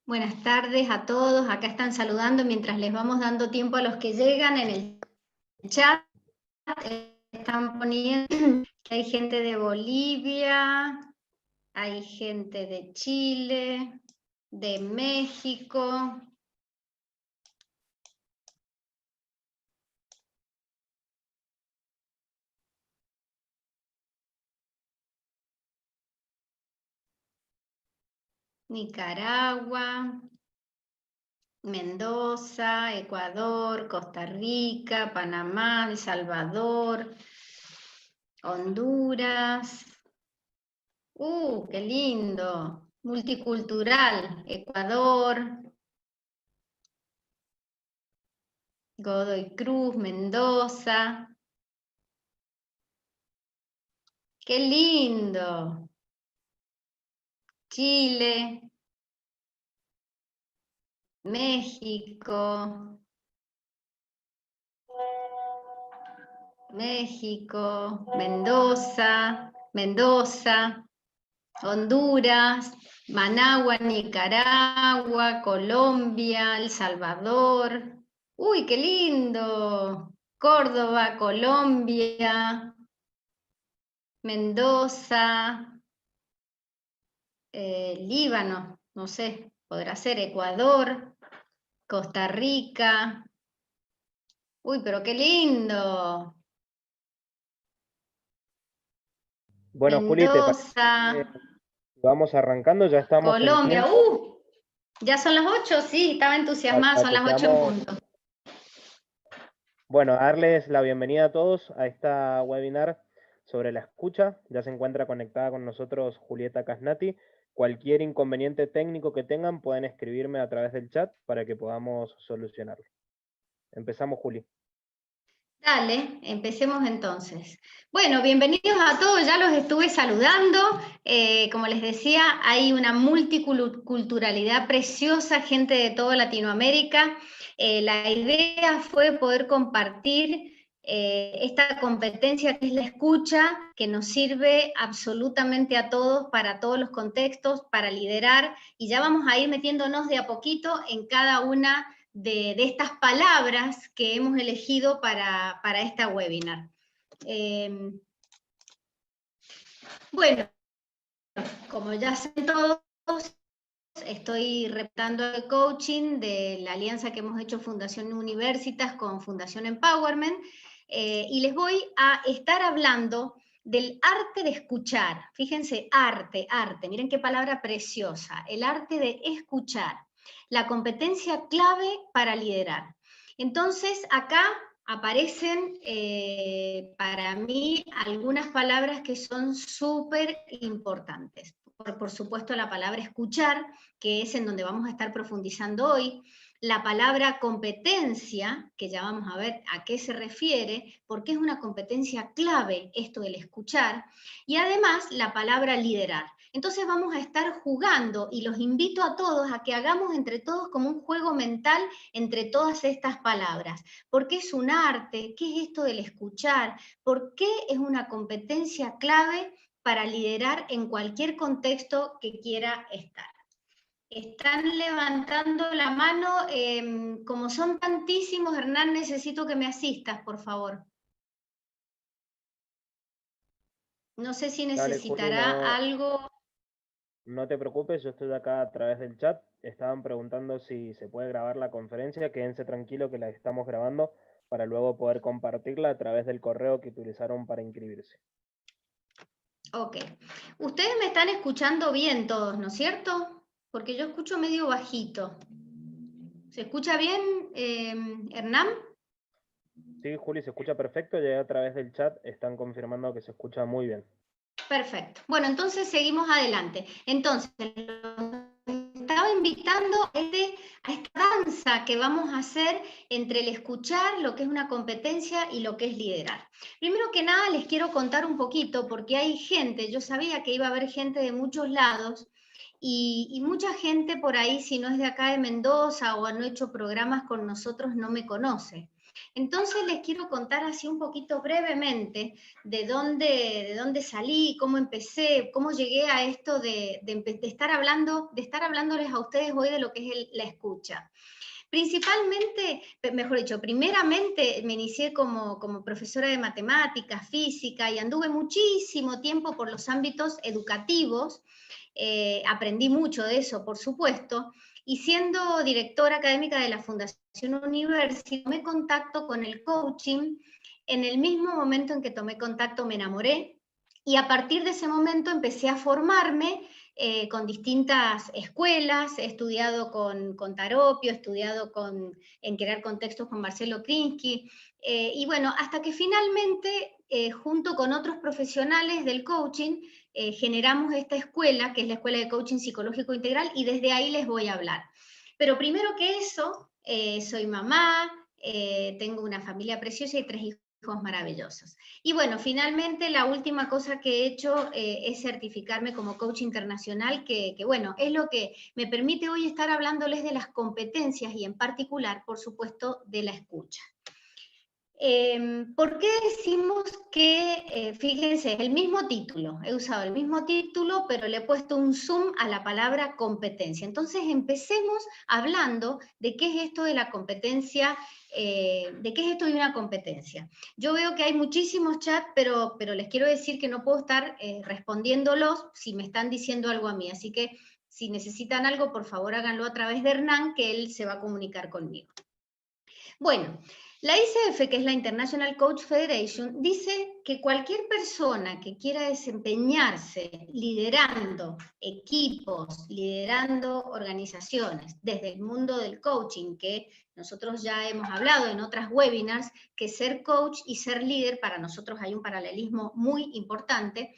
Buenas tardes a todos. Acá están saludando mientras les vamos dando tiempo a los que llegan en el chat. Están poniendo que hay gente de Bolivia, hay gente de Chile, de México. Nicaragua, Mendoza, Ecuador, Costa Rica, Panamá, El Salvador, Honduras. ¡Qué lindo! Multicultural, Ecuador, Godoy Cruz, Mendoza. ¡Qué lindo! Chile, México, Mendoza, Honduras, Managua, Nicaragua, Colombia, El Salvador. ¡Uy, qué lindo! Córdoba, Colombia, Mendoza, Líbano, no sé, podrá ser Ecuador, Costa Rica. ¡Uy, pero qué lindo! Bueno, Juli, ¿te parece Mendoza, que vamos arrancando? Ya estamos en Colombia. tiempo Ya son las 8, sí, estaba entusiasmada, para son que las 8 en seamos, punto. bueno, darles la bienvenida a todos a esta webinar sobre la escucha. Ya se encuentra conectada con nosotros Julieta Casnati. Cualquier inconveniente técnico que tengan pueden escribirme a través del chat para que podamos solucionarlo. Empezamos, Juli. Dale, empecemos entonces. Bueno, bienvenidos a todos, ya los estuve saludando. Como les decía, hay una multiculturalidad preciosa, gente de toda Latinoamérica. La idea fue poder compartir esta competencia que es la escucha, que nos sirve absolutamente a todos, para todos los contextos, para liderar, y ya vamos a ir metiéndonos de a poquito en cada una de estas palabras que hemos elegido para esta webinar. Bueno, como ya saben todos, estoy repasando el coaching de la alianza que hemos hecho Fundación Universitas con Fundación Empowerment, y les voy a estar hablando del arte de escuchar. Fíjense, arte, miren qué palabra preciosa, el arte de escuchar, la competencia clave para liderar. Entonces, acá aparecen para mí algunas palabras que son súper importantes. Por supuesto, la palabra escuchar, que es en donde vamos a estar profundizando hoy. La palabra competencia, que ya vamos a ver a qué se refiere, porque es una competencia clave esto del escuchar. Y además, la palabra liderar. Entonces vamos a estar jugando, y los invito a todos a que hagamos entre todos como un juego mental entre todas estas palabras. ¿Por qué es un arte? ¿Qué es esto del escuchar? ¿Por qué es una competencia clave para liderar en cualquier contexto que quiera estar? Están levantando la mano, como son tantísimos, Hernán, necesito que me asistas, por favor. No sé si Dale, Juli, necesitará algo. no te preocupes, yo estoy acá a través del chat. Estaban preguntando si se puede grabar la conferencia. Quédense tranquilos que la estamos grabando para luego poder compartirla a través del correo que utilizaron para inscribirse. Ok. Ustedes me están escuchando bien todos, ¿no es cierto? Porque yo escucho medio bajito. ¿Se escucha bien, Hernán? Sí, Juli, se escucha perfecto. Ya a través del chat están confirmando que se escucha muy bien. Perfecto. Bueno, entonces seguimos adelante. Entonces, estaba invitando a esta danza que vamos a hacer entre el escuchar, lo que es una competencia, y lo que es liderar. Primero que nada, les quiero contar un poquito, porque hay gente, yo sabía que iba a haber gente de muchos lados, y mucha gente por ahí, si no es de acá de Mendoza o han hecho programas con nosotros, no me conoce. Entonces les quiero contar así un poquito brevemente de dónde salí, cómo empecé, cómo llegué a esto de estar hablándoles a ustedes hoy de lo que es la escucha. Principalmente, mejor dicho, primeramente me inicié como profesora de matemáticas, física, y anduve muchísimo tiempo por los ámbitos educativos. Aprendí mucho de eso, por supuesto, y siendo directora académica de la Fundación Universi, tomé contacto con el coaching. En el mismo momento en que tomé contacto me enamoré, y a partir de ese momento empecé a formarme con distintas escuelas. He estudiado con Taropio, he estudiado en crear contextos con Marcelo Krinsky, y bueno, hasta que finalmente, junto con otros profesionales del coaching, generamos esta escuela, que es la Escuela de Coaching Psicológico Integral, y desde ahí les voy a hablar. Pero primero que eso, soy mamá, tengo una familia preciosa y 3 hijos maravillosos. Y bueno, finalmente la última cosa que he hecho es certificarme como coach internacional, que bueno, es lo que me permite hoy estar hablándoles de las competencias y en particular, por supuesto, de la escucha. ¿Por qué decimos que, fíjense, el mismo título, he usado el mismo título, pero le he puesto un zoom a la palabra competencia? Entonces empecemos hablando de qué es esto de la competencia, de qué es esto de una competencia. Yo veo que hay muchísimos chats, pero les quiero decir que no puedo estar respondiéndolos si me están diciendo algo a mí, así que si necesitan algo, por favor háganlo a través de Hernán, que él se va a comunicar conmigo. Bueno, la ICF, que es la International Coach Federation, dice que cualquier persona que quiera desempeñarse liderando equipos, liderando organizaciones, desde el mundo del coaching, que nosotros ya hemos hablado en otras webinars, que ser coach y ser líder, para nosotros hay un paralelismo muy importante.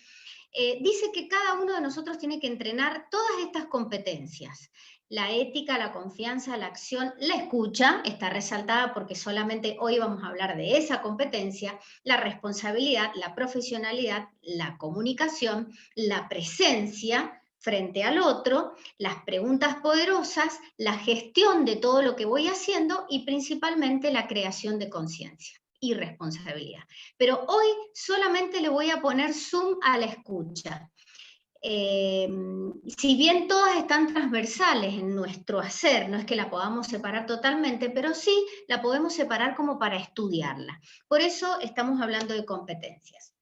Dice que cada uno de nosotros tiene que entrenar todas estas competencias. La ética, la confianza, la acción, la escucha, está resaltada porque solamente hoy vamos a hablar de esa competencia, la responsabilidad, la profesionalidad, la comunicación, la presencia frente al otro, las preguntas poderosas, la gestión de todo lo que voy haciendo y principalmente la creación de conciencia y responsabilidad. Pero hoy solamente le voy a poner zoom a la escucha. Si bien todas están transversales en nuestro hacer, no es que la podamos separar totalmente, pero sí la podemos separar como para estudiarla. Por eso estamos hablando de competencias.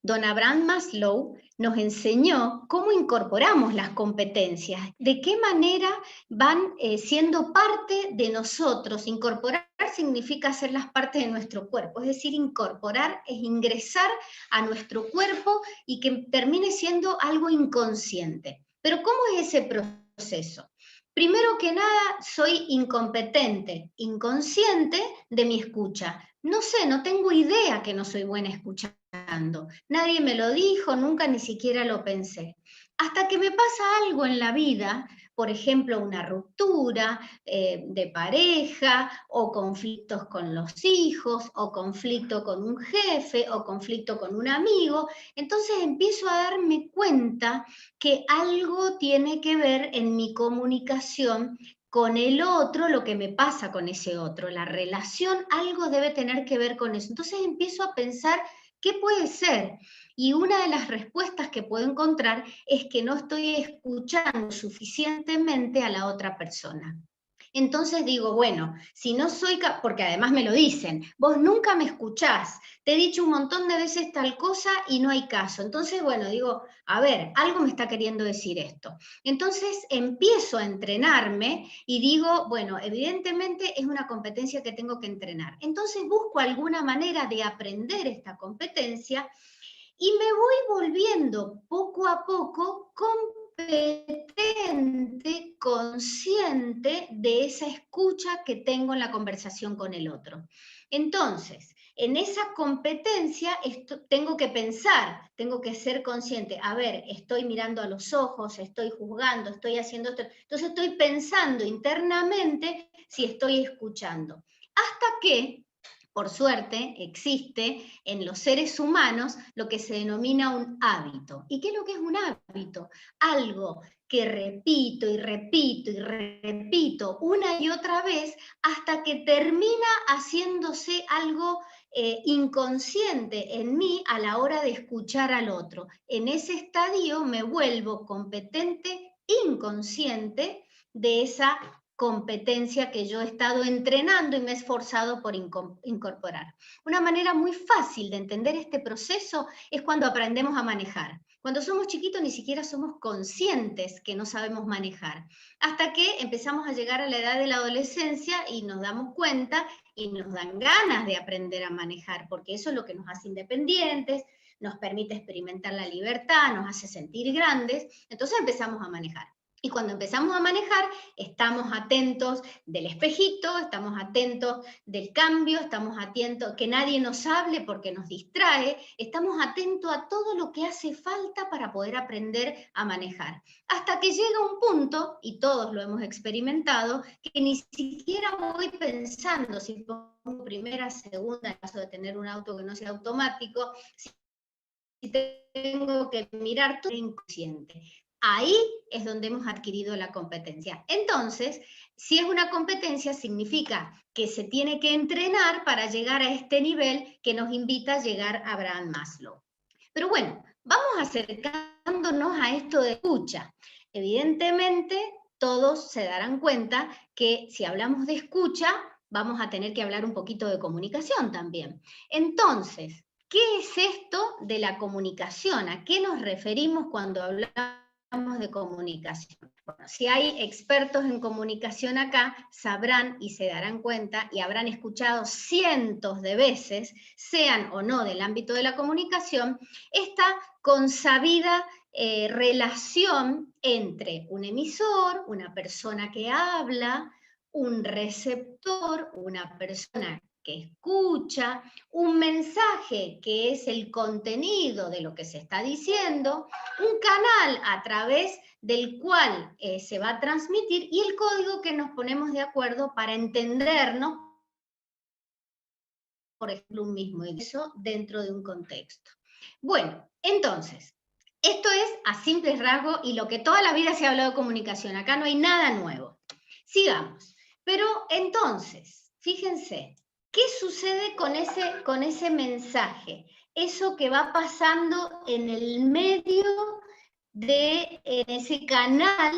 Don Abraham Maslow nos enseñó cómo incorporamos las competencias, de qué manera van siendo parte de nosotros. Incorporar significa hacerlas parte de nuestro cuerpo, es decir, incorporar es ingresar a nuestro cuerpo y que termine siendo algo inconsciente. Pero ¿cómo es ese proceso? Primero que nada, soy incompetente, inconsciente de mi escucha. No sé, no tengo idea que no soy buena escuchando. Nadie me lo dijo, nunca ni siquiera lo pensé. Hasta que me pasa algo en la vida, por ejemplo, una ruptura de pareja, o conflictos con los hijos, o conflicto con un jefe, o conflicto con un amigo. Entonces empiezo a darme cuenta que algo tiene que ver en mi comunicación con el otro, lo que me pasa con ese otro, la relación, algo debe tener que ver con eso. Entonces empiezo a pensar, ¿qué puede ser? Y una de las respuestas que puedo encontrar es que no estoy escuchando suficientemente a la otra persona. Entonces digo, bueno, si no soy capaz, porque además me lo dicen, vos nunca me escuchás, te he dicho un montón de veces tal cosa y no hay caso. Entonces, bueno, digo, a ver, algo me está queriendo decir esto. Entonces empiezo a entrenarme y digo, bueno, evidentemente es una competencia que tengo que entrenar. Entonces busco alguna manera de aprender esta competencia y me voy volviendo poco a poco competente, consciente de esa escucha que tengo en la conversación con el otro. Entonces, en esa competencia tengo que pensar, tengo que ser consciente. A ver, estoy mirando a los ojos, estoy juzgando, estoy haciendo esto. Entonces estoy pensando internamente si estoy escuchando. Hasta que por suerte, existe en los seres humanos lo que se denomina un hábito. ¿Y qué es lo que es un hábito? Algo que repito y repito y repito una y otra vez hasta que termina haciéndose algo inconsciente en mí a la hora de escuchar al otro. En ese estadio me vuelvo competente inconsciente de esa competencia que yo he estado entrenando y me he esforzado por incorporar. Una manera muy fácil de entender este proceso es cuando aprendemos a manejar. Cuando somos chiquitos ni siquiera somos conscientes que no sabemos manejar, hasta que empezamos a llegar a la edad de la adolescencia y nos damos cuenta y nos dan ganas de aprender a manejar, porque eso es lo que nos hace independientes, nos permite experimentar la libertad, nos hace sentir grandes, entonces empezamos a manejar. Y cuando empezamos a manejar, estamos atentos del espejito, estamos atentos del cambio, estamos atentos que nadie nos hable porque nos distrae, estamos atentos a todo lo que hace falta para poder aprender a manejar. Hasta que llega un punto, y todos lo hemos experimentado, que ni siquiera voy pensando si pongo primera, segunda, en caso de tener un auto que no sea automático, si tengo que mirar todo inconsciente. Ahí es donde hemos adquirido la competencia. Entonces, si es una competencia, significa que se tiene que entrenar para llegar a este nivel que nos invita a llegar a Abraham Maslow. Pero bueno, vamos acercándonos a esto de escucha. Evidentemente, todos se darán cuenta que si hablamos de escucha, vamos a tener que hablar un poquito de comunicación también. Entonces, ¿qué es esto de la comunicación? ¿A qué nos referimos cuando hablamos de comunicación? Bueno, si hay expertos en comunicación acá, sabrán y se darán cuenta y habrán escuchado cientos de veces, sean o no del ámbito de la comunicación, esta consabida relación entre un emisor, una persona que habla, un receptor, una persona que escucha, un mensaje que es el contenido de lo que se está diciendo, un canal a través del cual se va a transmitir y el código que nos ponemos de acuerdo para entendernos, por ejemplo, un mismo eso dentro de un contexto. Bueno, entonces, esto es a simples rasgos y lo que toda la vida se ha hablado de comunicación. Acá no hay nada nuevo. Sigamos. Pero entonces, fíjense, ¿qué sucede con ese mensaje? Eso que va pasando en el medio de ese canal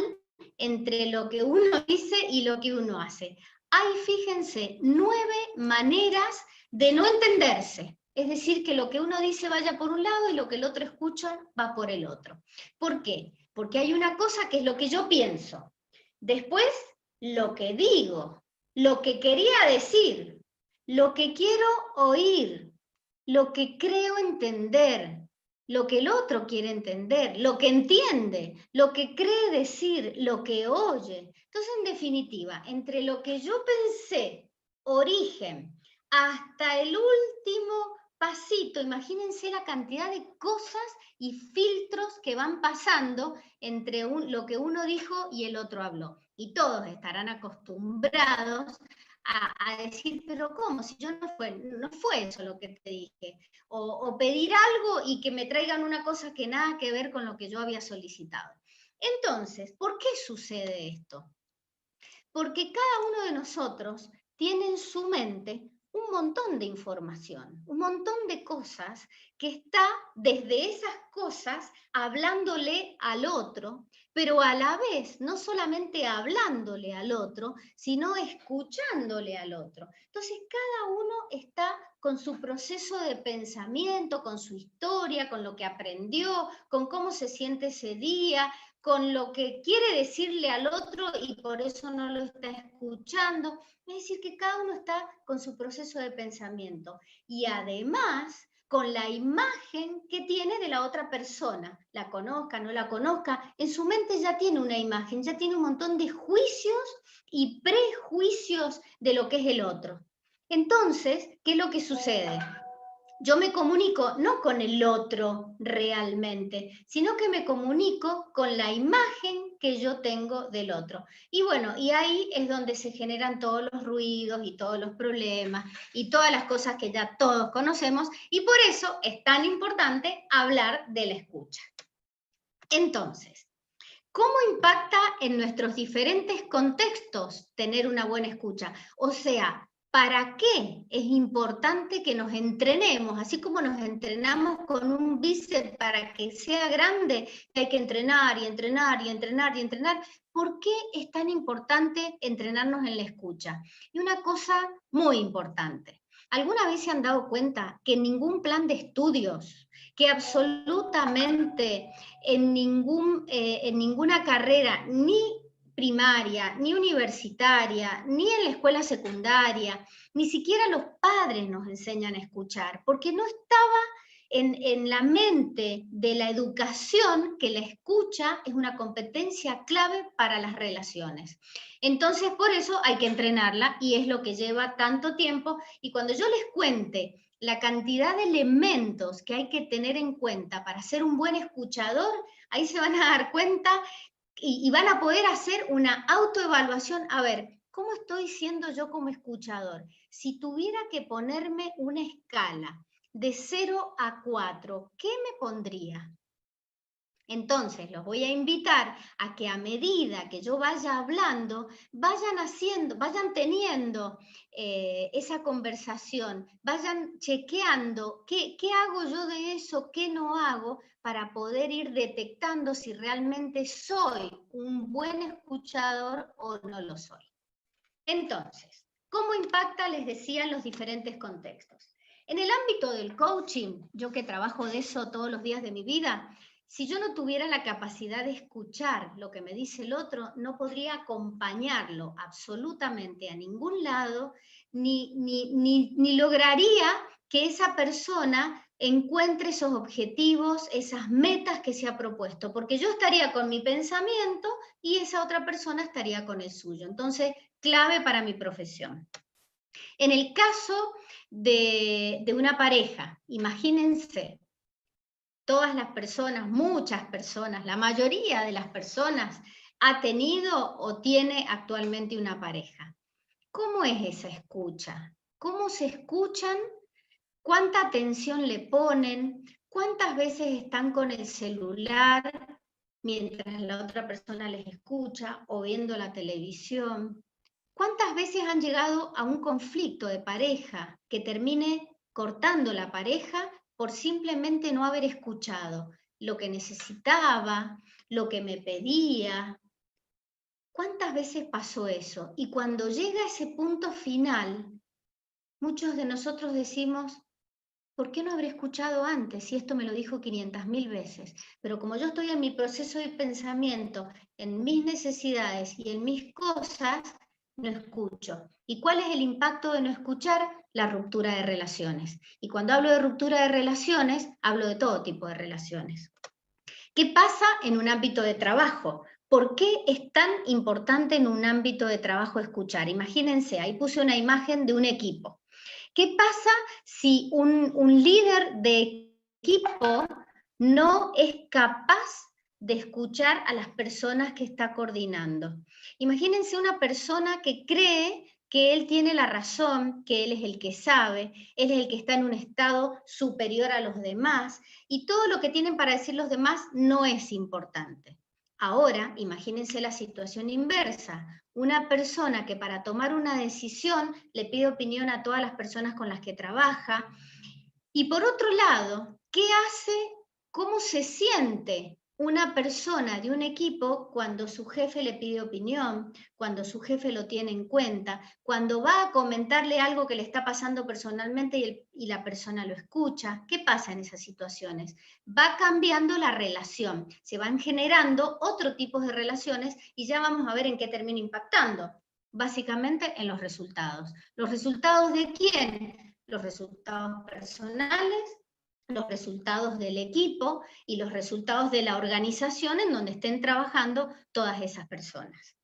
entre lo que uno dice y lo que uno hace. Hay, fíjense, 9 maneras de no entenderse. Es decir, que lo que uno dice vaya por un lado y lo que el otro escucha va por el otro. ¿Por qué? Porque hay una cosa que es lo que yo pienso. Después, lo que digo, lo que quería decir, lo que quiero oír, lo que creo entender, lo que el otro quiere entender, lo que entiende, lo que cree decir, lo que oye. Entonces, en definitiva, entre lo que yo pensé, origen, hasta el último pasito, imagínense la cantidad de cosas y filtros que van pasando entre lo que uno dijo y el otro habló. Y todos estarán acostumbrados a decir, pero ¿cómo? Si yo no fue eso lo que te dije. O pedir algo y que me traigan una cosa que nada que ver con lo que yo había solicitado. Entonces, ¿por qué sucede esto? Porque cada uno de nosotros tiene en su mente un montón de información, un montón de cosas que está desde esas cosas hablándole al otro, pero a la vez no solamente hablándole al otro, sino escuchándole al otro. Entonces cada uno está con su proceso de pensamiento, con su historia, con lo que aprendió, con cómo se siente ese día, con lo que quiere decirle al otro y por eso no lo está escuchando. Es decir, que cada uno está con su proceso de pensamiento y además con la imagen que tiene de la otra persona, la conozca, no la conozca, en su mente ya tiene una imagen, ya tiene un montón de juicios y prejuicios de lo que es el otro. Entonces, ¿qué es lo que sucede? Yo me comunico no con el otro realmente, sino que me comunico con la imagen que yo tengo del otro. Y bueno, y ahí es donde se generan todos los ruidos y todos los problemas y todas las cosas que ya todos conocemos, y por eso es tan importante hablar de la escucha. Entonces, ¿cómo impacta en nuestros diferentes contextos tener una buena escucha? O sea, ¿para qué es importante que nos entrenemos? Así como nos entrenamos con un bíceps para que sea grande, hay que entrenar y entrenar y entrenar y entrenar. ¿Por qué es tan importante entrenarnos en la escucha? Y una cosa muy importante. ¿Alguna vez se han dado cuenta que ningún plan de estudios, que absolutamente en ninguna carrera, ni primaria, ni universitaria, ni en la escuela secundaria, ni siquiera los padres nos enseñan a escuchar, porque no estaba en la mente de la educación que la escucha es una competencia clave para las relaciones? Entonces, por eso hay que entrenarla y es lo que lleva tanto tiempo. Y cuando yo les cuente la cantidad de elementos que hay que tener en cuenta para ser un buen escuchador, ahí se van a dar cuenta y van a poder hacer una autoevaluación. A ver, ¿cómo estoy siendo yo como escuchador? Si tuviera que ponerme una escala de 0 a 4, ¿qué me pondría? Entonces, los voy a invitar a que a medida que yo vaya hablando, vayan teniendo esa conversación, vayan chequeando qué hago yo de eso, qué no hago, para poder ir detectando si realmente soy un buen escuchador o no lo soy. Entonces, ¿cómo impacta, les decía, en los diferentes contextos? En el ámbito del coaching, yo que trabajo de eso todos los días de mi vida, si yo no tuviera la capacidad de escuchar lo que me dice el otro, no podría acompañarlo absolutamente a ningún lado, ni lograría que esa persona encuentre esos objetivos, esas metas que se ha propuesto, porque yo estaría con mi pensamiento y esa otra persona estaría con el suyo. Entonces, clave para mi profesión. En el caso de una pareja, imagínense, todas las personas, muchas personas, la mayoría de las personas ha tenido o tiene actualmente una pareja. ¿Cómo es esa escucha? ¿Cómo se escuchan? ¿Cuánta atención le ponen? ¿Cuántas veces están con el celular mientras la otra persona les escucha o viendo la televisión? ¿Cuántas veces han llegado a un conflicto de pareja que termine cortando la pareja por simplemente no haber escuchado lo que necesitaba, lo que me pedía? ¿Cuántas veces pasó eso? Y cuando llega ese punto final, muchos de nosotros decimos, ¿por qué no habré escuchado antes si esto me lo dijo 500.000 veces? Pero como yo estoy en mi proceso de pensamiento, en mis necesidades y en mis cosas, no escucho. ¿Y cuál es el impacto de no escuchar? La ruptura de relaciones. Y cuando hablo de ruptura de relaciones, hablo de todo tipo de relaciones. ¿Qué pasa en un ámbito de trabajo? ¿Por qué es tan importante en un ámbito de trabajo escuchar? Imagínense, ahí puse una imagen de un equipo. ¿Qué pasa si un líder de equipo no es capaz de escuchar a las personas que está coordinando? Imagínense una persona que cree que él tiene la razón, que él es el que sabe, él es el que está en un estado superior a los demás, y todo lo que tienen para decir los demás no es importante. Ahora, imagínense la situación inversa. Una persona que para tomar una decisión le pide opinión a todas las personas con las que trabaja. Y por otro lado, ¿qué hace? ¿Cómo se siente una persona de un equipo cuando su jefe le pide opinión, cuando su jefe lo tiene en cuenta, cuando va a comentarle algo que le está pasando personalmente y la persona lo escucha? ¿Qué pasa en esas situaciones? Va cambiando la relación, se van generando otro tipo de relaciones y ya vamos a ver en qué termina impactando. Básicamente en los resultados. ¿Los resultados de quién? Los resultados personales, los resultados del equipo y los resultados de la organización en donde estén trabajando todas esas personas.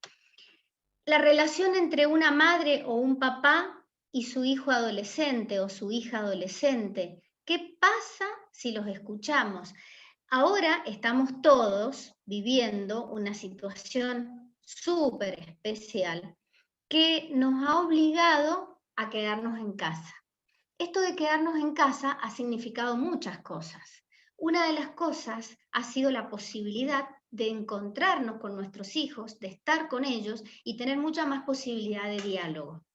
La relación entre una madre o un papá y su hijo adolescente o su hija adolescente. ¿Qué pasa si los escuchamos? Ahora estamos todos viviendo una situación súper especial que nos ha obligado a quedarnos en casa. Esto de quedarnos en casa ha significado muchas cosas. Una de las cosas ha sido la posibilidad de encontrarnos con nuestros hijos, de estar con ellos y tener mucha más posibilidad de diálogo.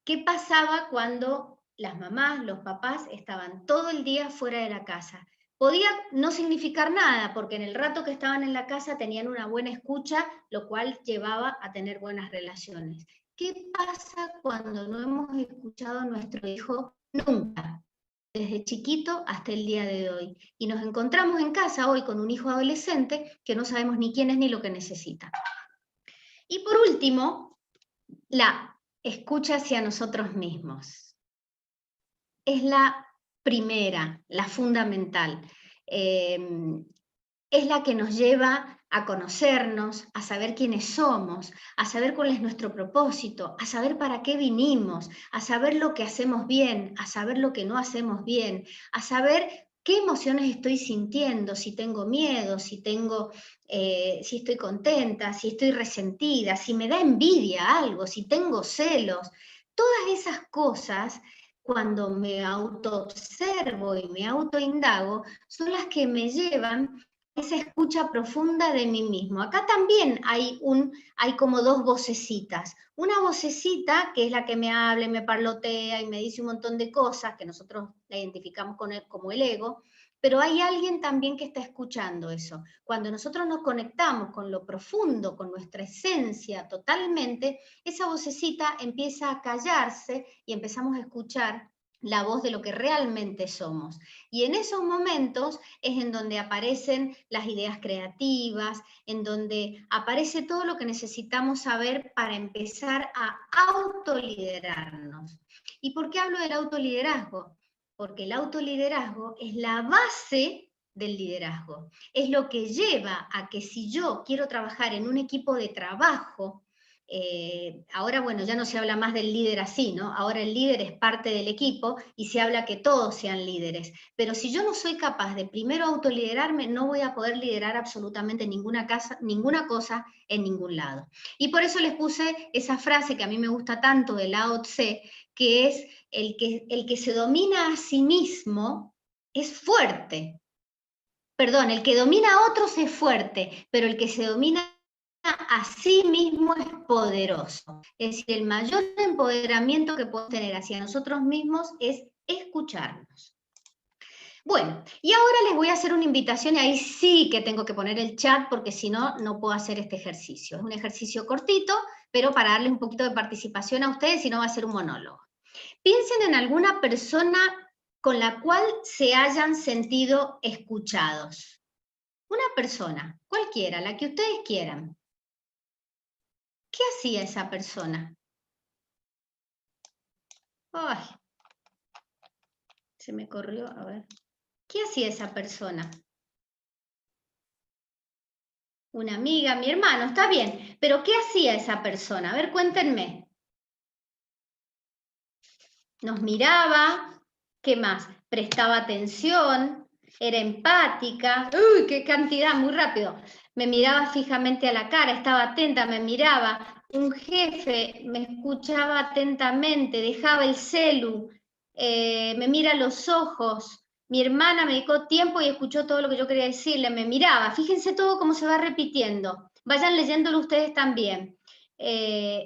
¿Qué pasaba cuando las mamás, los papás estaban todo el día fuera de la casa? Podía no significar nada, porque en el rato que estaban en la casa tenían una buena escucha, lo cual llevaba a tener buenas relaciones. ¿Qué pasa cuando no hemos escuchado a nuestro hijo nunca, desde chiquito hasta el día de hoy? Y nos encontramos en casa hoy con un hijo adolescente que no sabemos ni quién es ni lo que necesita. Y por último, la escucha hacia nosotros mismos. Es la primera, la fundamental. Es la que nos lleva a conocernos, a saber quiénes somos, a saber cuál es nuestro propósito, a saber para qué vinimos, a saber lo que hacemos bien, a saber lo que no hacemos bien, a saber qué emociones estoy sintiendo, si tengo miedo, si estoy contenta, si estoy resentida, si me da envidia algo, si tengo celos. Todas esas cosas, cuando me autoobservo y me autoindago, son las que me llevan esa escucha profunda de mí mismo. Acá también hay como dos vocecitas. Una vocecita que es la que me habla y me parlotea y me dice un montón de cosas que nosotros la identificamos como el ego, pero hay alguien también que está escuchando eso. Cuando nosotros nos conectamos con lo profundo, con nuestra esencia totalmente, esa vocecita empieza a callarse y empezamos a escuchar la voz de lo que realmente somos. Y en esos momentos es en donde aparecen las ideas creativas, en donde aparece todo lo que necesitamos saber para empezar a autoliderarnos. ¿Y por qué hablo del autoliderazgo? Porque el autoliderazgo es la base del liderazgo. Es lo que lleva a que si yo quiero trabajar en un equipo de trabajo, ahora, bueno, ya no se habla más del líder así, ¿no? Ahora el líder es parte del equipo y se habla que todos sean líderes. Pero si yo no soy capaz de primero autoliderarme, no voy a poder liderar absolutamente ninguna cosa en ningún lado. Y por eso les puse esa frase que a mí me gusta tanto de Lao Tse, que es el que se domina a sí mismo es fuerte. Perdón, el que domina a otros es fuerte, pero el que se domina a sí mismo es poderoso. Es decir, el mayor empoderamiento que podemos tener hacia nosotros mismos es escucharnos. Bueno, y ahora les voy a hacer una invitación y ahí sí que tengo que poner el chat porque si no, no puedo hacer este ejercicio. Es un ejercicio cortito, pero para darles un poquito de participación a ustedes, si no va a ser un monólogo. Piensen en alguna persona con la cual se hayan sentido escuchados. Una persona, cualquiera, la que ustedes quieran. ¿Qué hacía esa persona? Ay, se me corrió, a ver. ¿Qué hacía esa persona? Una amiga, mi hermano, está bien, pero ¿qué hacía esa persona? A ver, cuéntenme. Nos miraba, ¿qué más? Prestaba atención, era empática. ¡Uy, qué cantidad! Muy rápido. Me miraba fijamente a la cara, estaba atenta, me miraba. Un jefe me escuchaba atentamente, dejaba el celu, me mira a los ojos. Mi hermana me dedicó tiempo y escuchó todo lo que yo quería decirle, me miraba. Fíjense todo cómo se va repitiendo. Vayan leyéndolo ustedes también.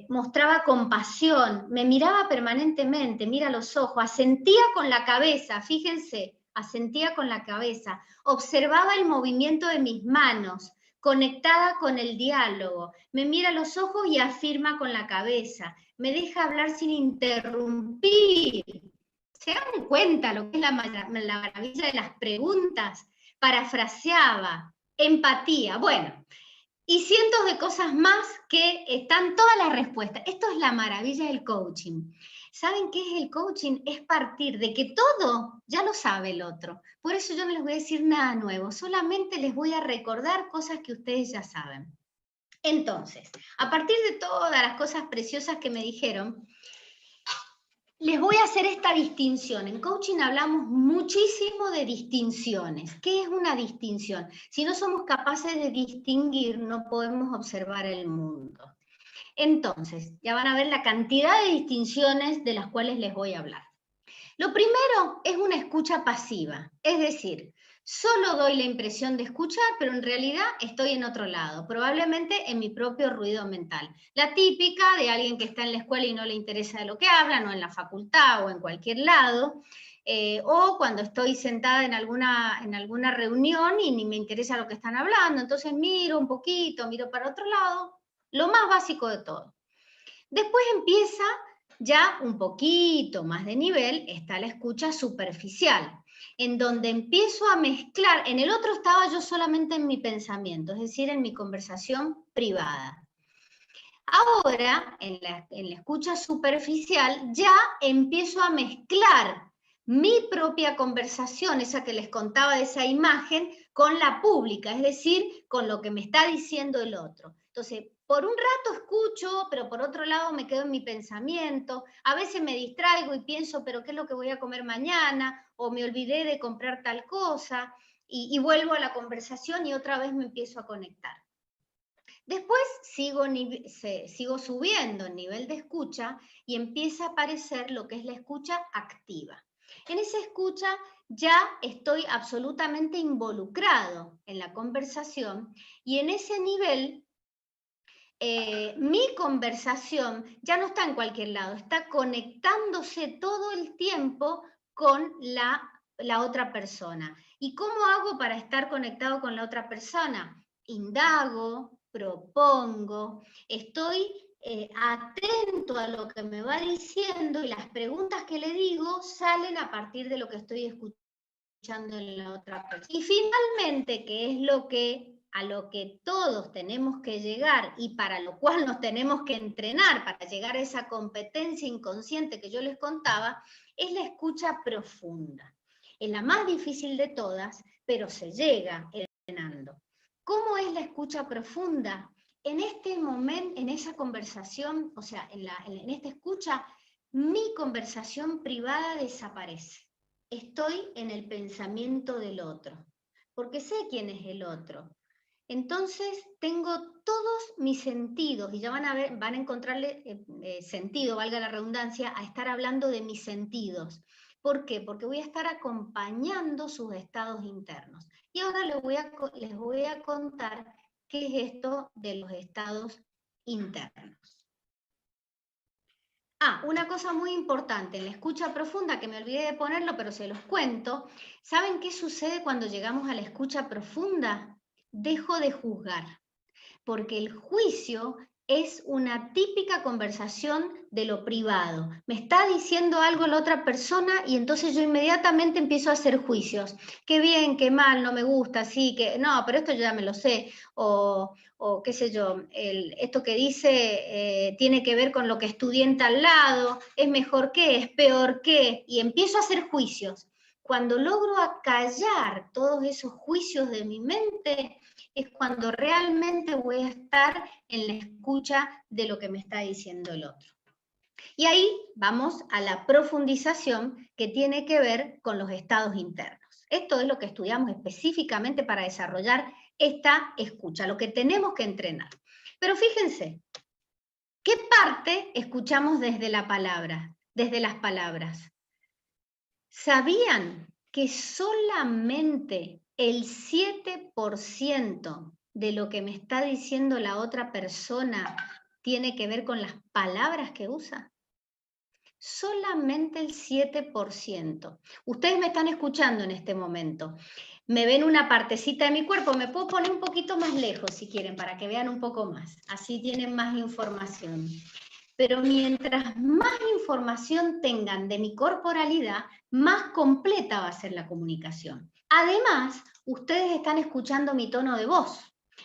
Mostraba compasión, me miraba permanentemente, mira los ojos, asentía con la cabeza, fíjense, asentía con la cabeza, observaba el movimiento de mis manos, conectada con el diálogo, me mira los ojos y afirma con la cabeza, me deja hablar sin interrumpir. ¿Se dan cuenta lo que es la maravilla de las preguntas? Parafraseaba, empatía. Bueno, y cientos de cosas más que están todas las respuestas. Esto es la maravilla del coaching. ¿Saben qué es el coaching? Es partir de que todo ya lo sabe el otro. Por eso yo no les voy a decir nada nuevo, solamente les voy a recordar cosas que ustedes ya saben. Entonces, a partir de todas las cosas preciosas que me dijeron, Les voy a hacer esta distinción. En coaching hablamos muchísimo de distinciones. ¿Qué es una distinción? Si no somos capaces de distinguir, no podemos observar el mundo. Entonces, ya van a ver la cantidad de distinciones de las cuales les voy a hablar. Lo primero es una escucha pasiva, es decir, solo doy la impresión de escuchar, pero en realidad estoy en otro lado, probablemente en mi propio ruido mental. La típica de alguien que está en la escuela y no le interesa de lo que hablan, o en la facultad, o en cualquier lado, o cuando estoy sentada en alguna reunión y ni me interesa lo que están hablando, entonces miro un poquito, miro para otro lado, lo más básico de todo. Después empieza ya un poquito más de nivel, está la escucha superficial, en donde empiezo a mezclar. En el otro estaba yo solamente en mi pensamiento, es decir, en mi conversación privada. Ahora, en la escucha superficial, ya empiezo a mezclar mi propia conversación, esa que les contaba de esa imagen, con la pública, es decir, con lo que me está diciendo el otro. Entonces, por un rato escucho, pero por otro lado me quedo en mi pensamiento. A veces me distraigo y pienso, pero ¿qué es lo que voy a comer mañana? O me olvidé de comprar tal cosa, y vuelvo a la conversación y otra vez me empiezo a conectar. Después sigo subiendo el nivel de escucha y empieza a aparecer lo que es la escucha activa. En esa escucha ya estoy absolutamente involucrado en la conversación y en ese nivel mi conversación ya no está en cualquier lado, está conectándose todo el tiempo con la otra persona. ¿Y cómo hago para estar conectado con la otra persona? Indago, propongo, estoy atento a lo que me va diciendo y las preguntas que le digo salen a partir de lo que estoy escuchando en la otra persona. Y finalmente, que es a lo que todos tenemos que llegar y para lo cual nos tenemos que entrenar para llegar a esa competencia inconsciente que yo les contaba, es la escucha profunda. Es la más difícil de todas, pero se llega entrenando. ¿Cómo es la escucha profunda? En este momento, en esa conversación, o sea, en esta escucha, mi conversación privada desaparece. Estoy en el pensamiento del otro, porque sé quién es el otro. Entonces tengo todos mis sentidos, y ya van a encontrarle sentido, valga la redundancia, a estar hablando de mis sentidos. ¿Por qué? Porque voy a estar acompañando sus estados internos. Y ahora les voy a contar qué es esto de los estados internos. Una cosa muy importante, en la escucha profunda, que me olvidé de ponerlo, pero se los cuento. ¿Saben qué sucede cuando llegamos a la escucha profunda? Dejo de juzgar, porque el juicio es una típica conversación de lo privado. Me está diciendo algo la otra persona y entonces yo inmediatamente empiezo a hacer juicios. Qué bien, qué mal, no me gusta, sí, que no, pero esto yo ya me lo sé. O qué sé yo, esto que dice tiene que ver con lo que estudié en tal lado, es mejor que, es peor que, y empiezo a hacer juicios. Cuando logro acallar todos esos juicios de mi mente, es cuando realmente voy a estar en la escucha de lo que me está diciendo el otro. Y ahí vamos a la profundización que tiene que ver con los estados internos. Esto es lo que estudiamos específicamente para desarrollar esta escucha, lo que tenemos que entrenar. Pero fíjense, ¿qué parte escuchamos desde la palabra, desde las palabras? ¿Sabían que solamente el 7% de lo que me está diciendo la otra persona tiene que ver con las palabras que usa? Solamente el 7%. Ustedes me están escuchando en este momento. Me ven una partecita de mi cuerpo, me puedo poner un poquito más lejos si quieren, para que vean un poco más. Así tienen más información. Pero mientras más información tengan de mi corporalidad, más completa va a ser la comunicación. Además, ustedes están escuchando mi tono de voz.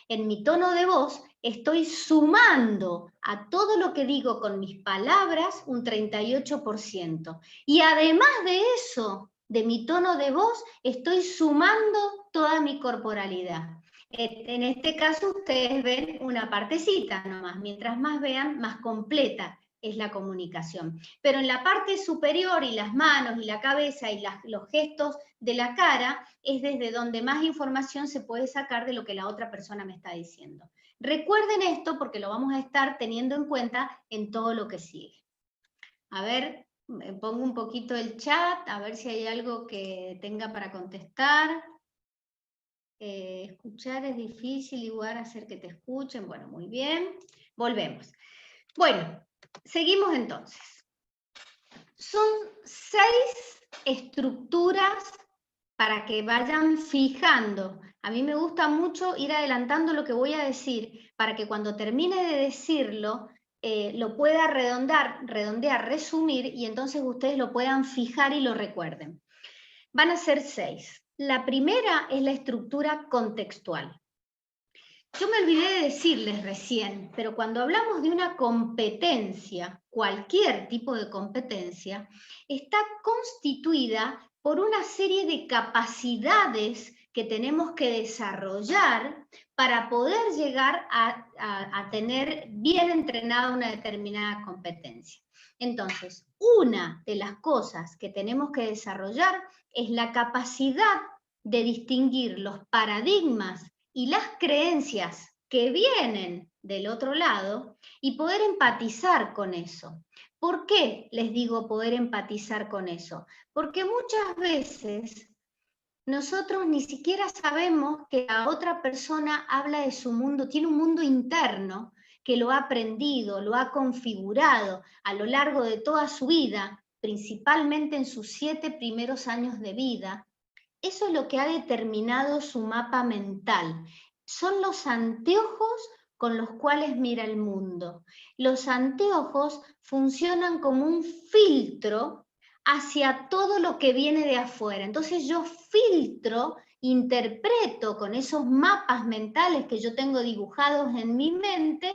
En mi tono de voz estoy sumando a todo lo que digo con mis palabras un 38%. Y además de eso, de mi tono de voz, estoy sumando toda mi corporalidad. En este caso ustedes ven una partecita nomás, mientras más vean, más completa es la comunicación. Pero en la parte superior y las manos y la cabeza y los gestos de la cara es desde donde más información se puede sacar de lo que la otra persona me está diciendo. Recuerden esto porque lo vamos a estar teniendo en cuenta en todo lo que sigue. A ver, pongo un poquito el chat, a ver si hay algo que tenga para contestar. Escuchar es difícil, igual hacer que te escuchen. Bueno, muy bien. Volvemos. Bueno, seguimos entonces. Son 6 estructuras para que vayan fijando. A mí me gusta mucho ir adelantando lo que voy a decir, para que cuando termine de decirlo, lo pueda redondear, resumir, y entonces ustedes lo puedan fijar y lo recuerden. Van a ser 6. La primera es la estructura contextual. Yo me olvidé de decirles recién, pero cuando hablamos de una competencia, cualquier tipo de competencia, está constituida por una serie de capacidades que tenemos que desarrollar para poder llegar a tener bien entrenada una determinada competencia. Entonces, una de las cosas que tenemos que desarrollar es la capacidad de distinguir los paradigmas y las creencias que vienen del otro lado y poder empatizar con eso. ¿Por qué les digo poder empatizar con eso? Porque muchas veces nosotros ni siquiera sabemos que la otra persona habla de su mundo, tiene un mundo interno que lo ha aprendido, lo ha configurado a lo largo de toda su vida, principalmente en sus 7 primeros años de vida. Eso es lo que ha determinado su mapa mental. Son los anteojos con los cuales mira el mundo. Los anteojos funcionan como un filtro hacia todo lo que viene de afuera. Entonces yo filtro, interpreto con esos mapas mentales que yo tengo dibujados en mi mente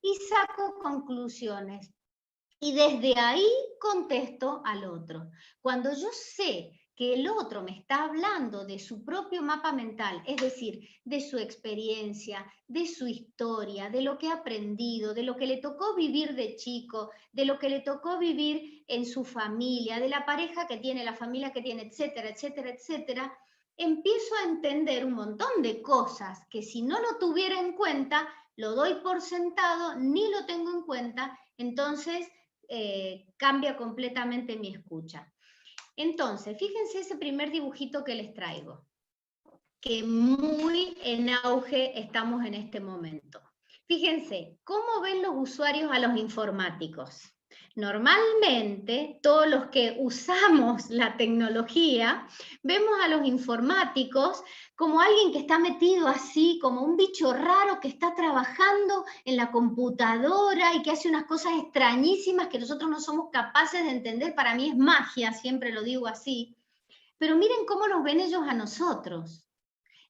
y saco conclusiones. Y desde ahí contesto al otro. Cuando yo sé que el otro me está hablando de su propio mapa mental, es decir, de su experiencia, de su historia, de lo que ha aprendido, de lo que le tocó vivir de chico, de lo que le tocó vivir en su familia, de la pareja que tiene, la familia que tiene, etcétera, etcétera, etcétera, empiezo a entender un montón de cosas que si no lo tuviera en cuenta, lo doy por sentado, ni lo tengo en cuenta, entonces cambia completamente mi escucha. Entonces, fíjense ese primer dibujito que les traigo, que muy en auge estamos en este momento. Fíjense, ¿cómo ven los usuarios a los informáticos? Normalmente, todos los que usamos la tecnología, vemos a los informáticos como alguien que está metido así, como un bicho raro que está trabajando en la computadora y que hace unas cosas extrañísimas que nosotros no somos capaces de entender. Para mí es magia, siempre lo digo así. Pero miren cómo nos ven ellos a nosotros.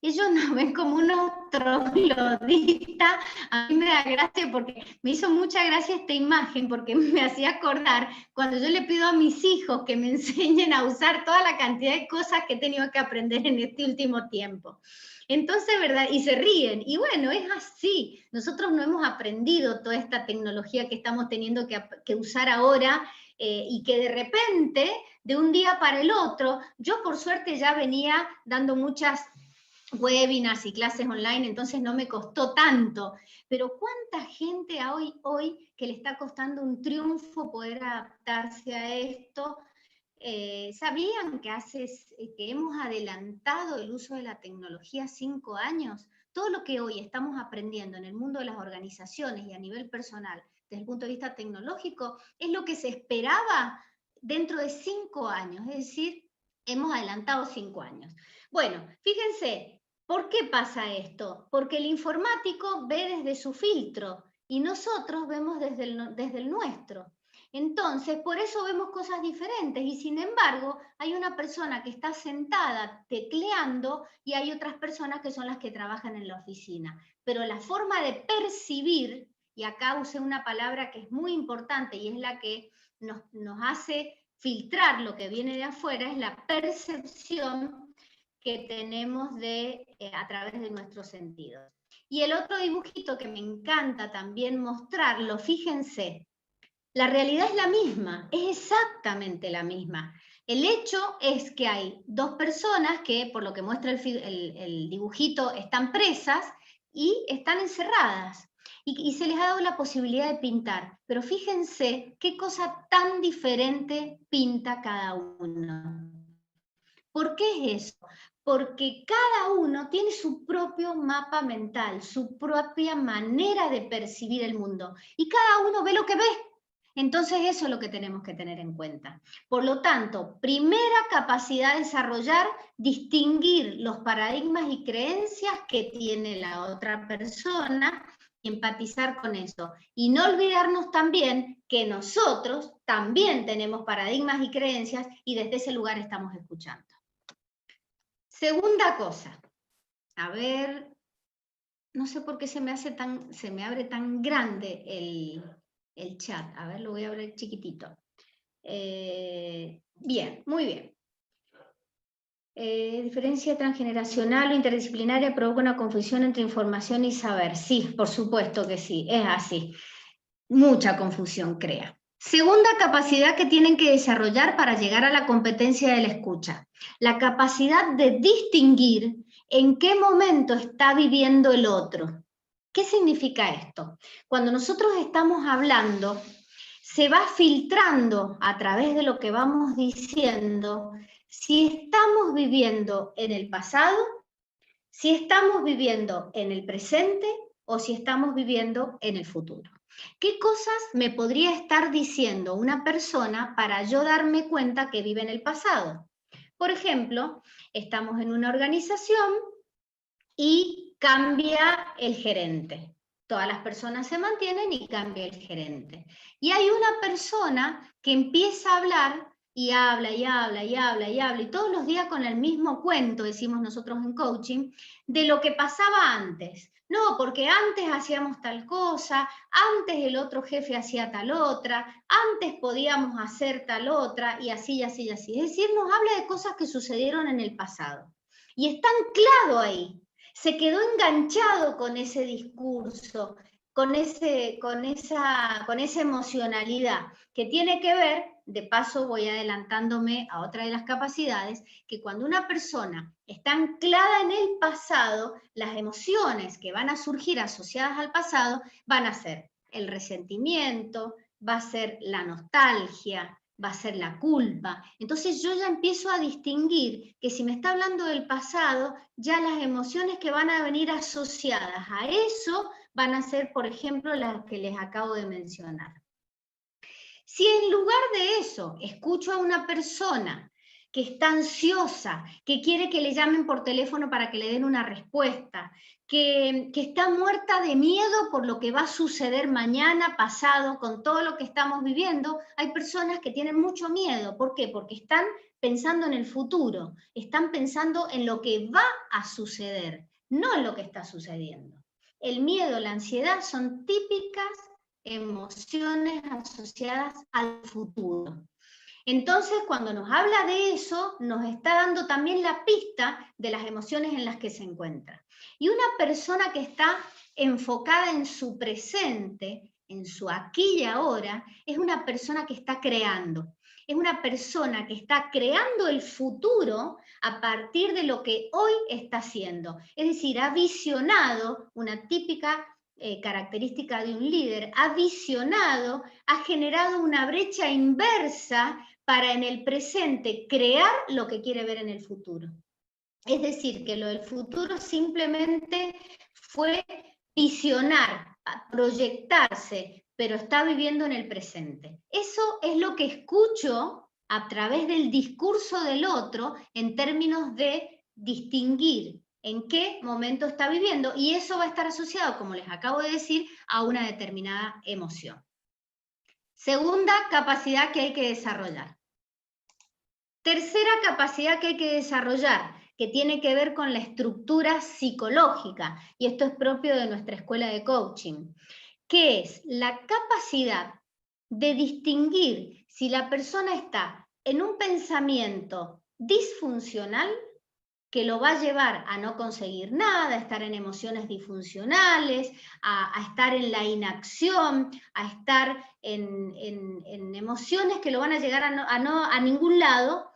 Ellos nos ven como unos trogloditas. A mí me da gracia porque me hizo mucha gracia esta imagen, porque me hacía acordar cuando yo le pido a mis hijos que me enseñen a usar toda la cantidad de cosas que he tenido que aprender en este último tiempo. Entonces, ¿verdad? Y se ríen. Y bueno, es así. Nosotros no hemos aprendido toda esta tecnología que estamos teniendo que usar ahora y que de repente, de un día para el otro, yo por suerte ya venía dando muchas webinars y clases online, entonces no me costó tanto. Pero ¿cuánta gente hoy que le está costando un triunfo poder adaptarse a esto? ¿Sabían que hemos adelantado el uso de la tecnología 5 años? Todo lo que hoy estamos aprendiendo en el mundo de las organizaciones y a nivel personal, desde el punto de vista tecnológico, es lo que se esperaba dentro de 5 años, es decir, hemos adelantado 5 años. Bueno, fíjense, ¿por qué pasa esto? Porque el informático ve desde su filtro y nosotros vemos desde el nuestro. Entonces, por eso vemos cosas diferentes y sin embargo hay una persona que está sentada tecleando y hay otras personas que son las que trabajan en la oficina. Pero la forma de percibir, y acá usé una palabra que es muy importante y es la que nos hace filtrar lo que viene de afuera, es la percepción que tenemos a través de nuestros sentidos. Y el otro dibujito que me encanta también mostrarlo, fíjense, La realidad es la misma, es exactamente la misma. El hecho es que hay dos personas que, por lo que muestra el dibujito, están presas y están encerradas. Y se les ha dado la posibilidad de pintar. Pero fíjense qué cosa tan diferente pinta cada uno. ¿Por qué es eso? Porque cada uno tiene su propio mapa mental, su propia manera de percibir el mundo. Y cada uno ve lo que ve. Entonces eso es lo que tenemos que tener en cuenta. Por lo tanto, primera capacidad de desarrollar, distinguir los paradigmas y creencias que tiene la otra persona y empatizar con eso. Y no olvidarnos también que nosotros también tenemos paradigmas y creencias y desde ese lugar estamos escuchando. Segunda cosa, a ver, no sé por qué se me abre tan grande el chat. A ver, lo voy a abrir chiquitito. Bien, muy bien. Diferencia transgeneracional o interdisciplinaria provoca una confusión entre información y saber. Sí, por supuesto que sí, es así. Mucha confusión crea. Segunda capacidad que tienen que desarrollar para llegar a la competencia de la escucha. La capacidad de distinguir en qué momento está viviendo el otro. ¿Qué significa esto? Cuando nosotros estamos hablando, se va filtrando a través de lo que vamos diciendo si estamos viviendo en el pasado, si estamos viviendo en el presente o si estamos viviendo en el futuro. ¿Qué cosas me podría estar diciendo una persona para yo darme cuenta que vive en el pasado? Por ejemplo, estamos en una organización y cambia el gerente. Todas las personas se mantienen y cambia el gerente. Y hay una persona que empieza a hablar y habla y habla y habla y habla, y todos los días con el mismo cuento, decimos nosotros en coaching, de lo que pasaba antes. No, porque antes hacíamos tal cosa, antes el otro jefe hacía tal otra, antes podíamos hacer tal otra, y así, y así, y así. Es decir, nos habla de cosas que sucedieron en el pasado. Y está anclado ahí. Se quedó enganchado con ese discurso, con esa emocionalidad, que tiene que ver, de paso voy adelantándome a otra de las capacidades, que cuando una persona está anclada en el pasado, las emociones que van a surgir asociadas al pasado van a ser el resentimiento, va a ser la nostalgia, va a ser la culpa. Entonces yo ya empiezo a distinguir que si me está hablando del pasado, ya las emociones que van a venir asociadas a eso van a ser, por ejemplo, las que les acabo de mencionar. Si en lugar de eso escucho a una persona que está ansiosa, que quiere que le llamen por teléfono para que le den una respuesta, que está muerta de miedo por lo que va a suceder mañana, pasado, con todo lo que estamos viviendo, hay personas que tienen mucho miedo. ¿Por qué? Porque están pensando en el futuro, están pensando en lo que va a suceder, no en lo que está sucediendo. El miedo, la ansiedad son típicas emociones asociadas al futuro. Entonces, cuando nos habla de eso, nos está dando también la pista de las emociones en las que se encuentra. Y una persona que está enfocada en su presente, en su aquí y ahora, es una persona que está creando. Es una persona que está creando el futuro a partir de lo que hoy está haciendo. Es decir, ha visionado una típica característica de un líder, ha visionado, ha generado una brecha inversa para en el presente crear lo que quiere ver en el futuro. Es decir, que lo del futuro simplemente fue visionar, proyectarse, pero está viviendo en el presente. Eso es lo que escucho a través del discurso del otro en términos de distinguir en qué momento está viviendo, y eso va a estar asociado, como les acabo de decir, a una determinada emoción. Segunda capacidad que hay que desarrollar. Tercera capacidad que hay que desarrollar, que tiene que ver con la estructura psicológica, y esto es propio de nuestra escuela de coaching, que es la capacidad de distinguir si la persona está en un pensamiento disfuncional que lo va a llevar a no conseguir nada, a estar en emociones disfuncionales, a estar en la inacción, a estar en emociones que lo van a llegar a ningún lado,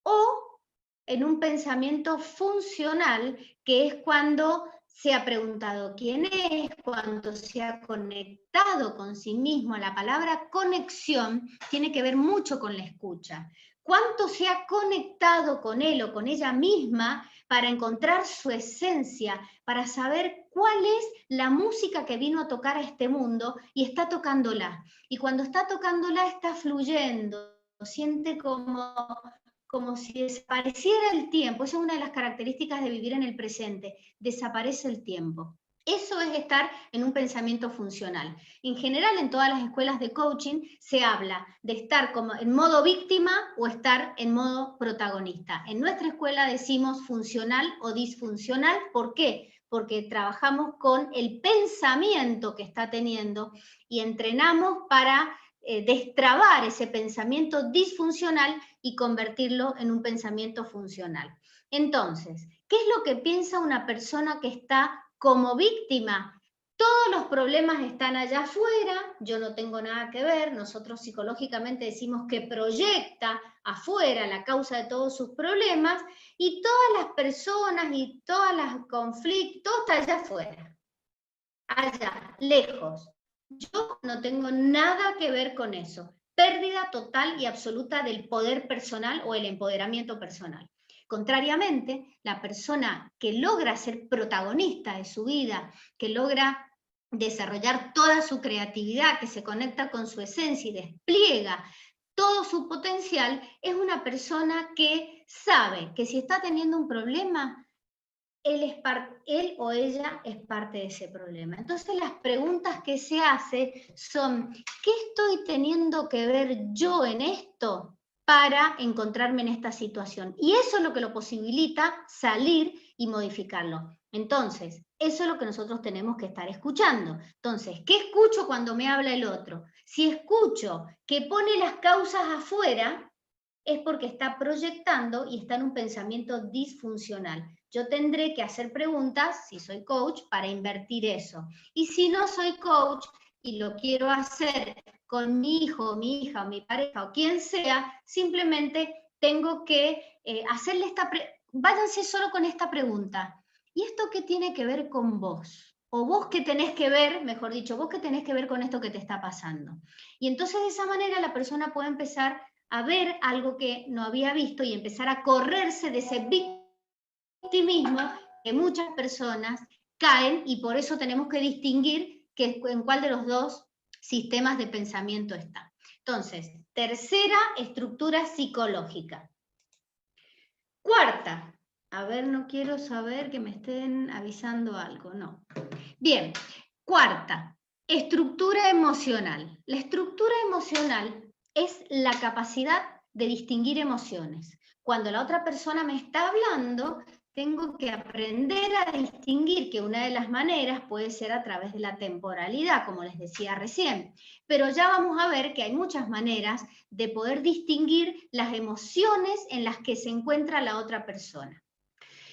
o en un pensamiento funcional, que es cuando se ha preguntado quién es, cuando se ha conectado con sí mismo. La palabra conexión tiene que ver mucho con la escucha. ¿Cuánto se ha conectado con él o con ella misma para encontrar su esencia, para saber cuál es la música que vino a tocar a este mundo y está tocándola? Y cuando está tocándola está fluyendo, siente como si desapareciera el tiempo. Esa es una de las características de vivir en el presente, desaparece el tiempo. Eso es estar en un pensamiento funcional. En general, en todas las escuelas de coaching se habla de estar como en modo víctima o estar en modo protagonista. En nuestra escuela decimos funcional o disfuncional. ¿Por qué? Porque trabajamos con el pensamiento que está teniendo y entrenamos para destrabar ese pensamiento disfuncional y convertirlo en un pensamiento funcional. Entonces, ¿qué es lo que piensa una persona que está como víctima? Todos los problemas están allá afuera, yo no tengo nada que ver. Nosotros psicológicamente decimos que proyecta afuera la causa de todos sus problemas, y todas las personas y todos los conflictos, todo está allá afuera, allá, lejos. Yo no tengo nada que ver con eso. Pérdida total y absoluta del poder personal o el empoderamiento personal. Contrariamente, la persona que logra ser protagonista de su vida, que logra desarrollar toda su creatividad, que se conecta con su esencia y despliega todo su potencial, es una persona que sabe que si está teniendo un problema, él o ella es parte de ese problema. Entonces las preguntas que se hacen son: ¿qué estoy teniendo que ver yo en esto para encontrarme en esta situación? Y eso es lo que lo posibilita salir y modificarlo. Entonces, eso es lo que nosotros tenemos que estar escuchando. Entonces, ¿qué escucho cuando me habla el otro? Si escucho que pone las causas afuera, es porque está proyectando y está en un pensamiento disfuncional. Yo tendré que hacer preguntas, si soy coach, para invertir eso. Y si no soy coach y lo quiero hacer con mi hijo, mi hija, o mi pareja, o quien sea, simplemente tengo que hacerle váyanse solo con esta pregunta: ¿y esto qué tiene que ver con vos? O vos qué tenés que ver, mejor dicho, vos qué tenés que ver con esto que te está pasando. Y entonces de esa manera la persona puede empezar a ver algo que no había visto y empezar a correrse de ese victimismo que muchas personas caen, y por eso tenemos que distinguir en cuál de los dos sistemas de pensamiento está. Entonces, tercera estructura psicológica. Cuarta, a ver, no quiero saber que me estén avisando algo, no. Bien, cuarta, estructura emocional. La estructura emocional es la capacidad de distinguir emociones. Cuando la otra persona me está hablando, tengo que aprender a distinguir, que una de las maneras puede ser a través de la temporalidad, como les decía recién. Pero ya vamos a ver que hay muchas maneras de poder distinguir las emociones en las que se encuentra la otra persona.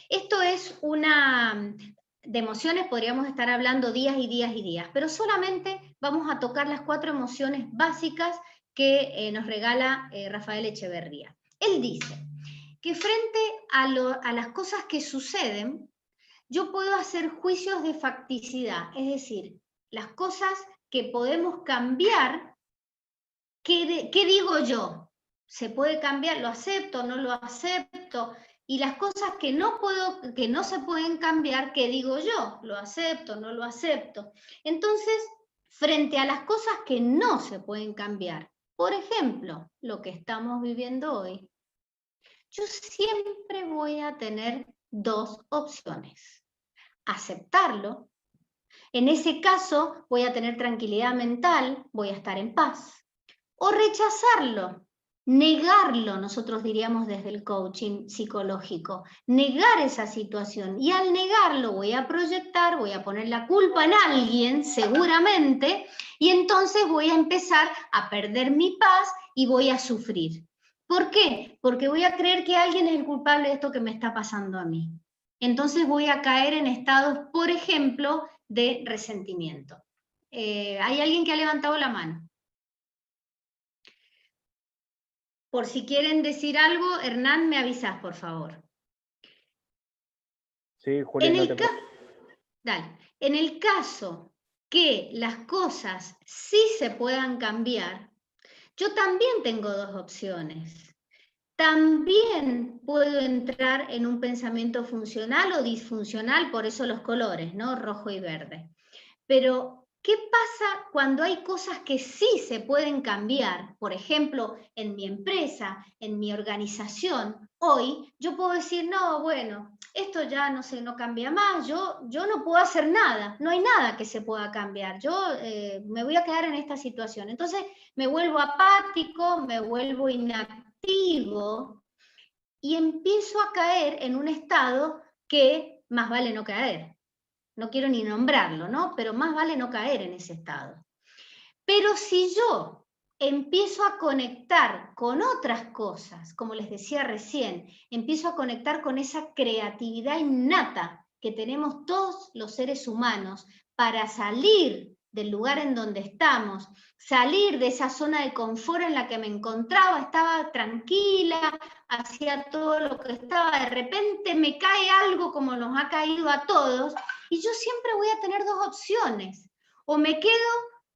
Esto es de emociones podríamos estar hablando días y días y días, pero solamente vamos a tocar las 4 emociones básicas que nos regala Rafael Echeverría. Él dice que frente a las cosas que suceden, yo puedo hacer juicios de facticidad, es decir, las cosas que podemos cambiar. ¿Qué digo yo? ¿Se puede cambiar? ¿Lo acepto? ¿No lo acepto? Y las cosas que no se pueden cambiar, ¿qué digo yo? ¿Lo acepto? ¿No lo acepto? Entonces, frente a las cosas que no se pueden cambiar, por ejemplo, lo que estamos viviendo hoy, yo siempre voy a tener 2 opciones: aceptarlo. En ese caso voy a tener tranquilidad mental, voy a estar en paz. O rechazarlo, negarlo, nosotros diríamos desde el coaching psicológico, negar esa situación. Y al negarlo voy a proyectar, voy a poner la culpa en alguien, seguramente, y entonces voy a empezar a perder mi paz y voy a sufrir. ¿Por qué? Porque voy a creer que alguien es el culpable de esto que me está pasando a mí. Entonces voy a caer en estados, por ejemplo, de resentimiento. ¿Hay alguien que ha levantado la mano? Por si quieren decir algo, Hernán, me avisas, por favor. Sí, Juli, no te preocupes. Dale. En el caso que las cosas sí se puedan cambiar, yo también tengo dos opciones. También puedo entrar en un pensamiento funcional o disfuncional, por eso los colores, ¿no? Rojo y verde. Pero, ¿qué pasa cuando hay cosas que sí se pueden cambiar? Por ejemplo, en mi empresa, en mi organización, hoy yo puedo decir, no, bueno, esto ya no cambia más, yo no puedo hacer nada, no hay nada que se pueda cambiar, yo me voy a quedar en esta situación. Entonces me vuelvo apático, me vuelvo inactivo y empiezo a caer en un estado que más vale no caer. No quiero ni nombrarlo, ¿no? Pero más vale no caer en ese estado. Pero si yo empiezo a conectar con otras cosas, como les decía recién, empiezo a conectar con esa creatividad innata que tenemos todos los seres humanos para salir del lugar en donde estamos, salir de esa zona de confort en la que me encontraba, estaba tranquila, hacía todo lo que estaba, de repente me cae algo como nos ha caído a todos, y yo siempre voy a tener dos opciones, o me quedo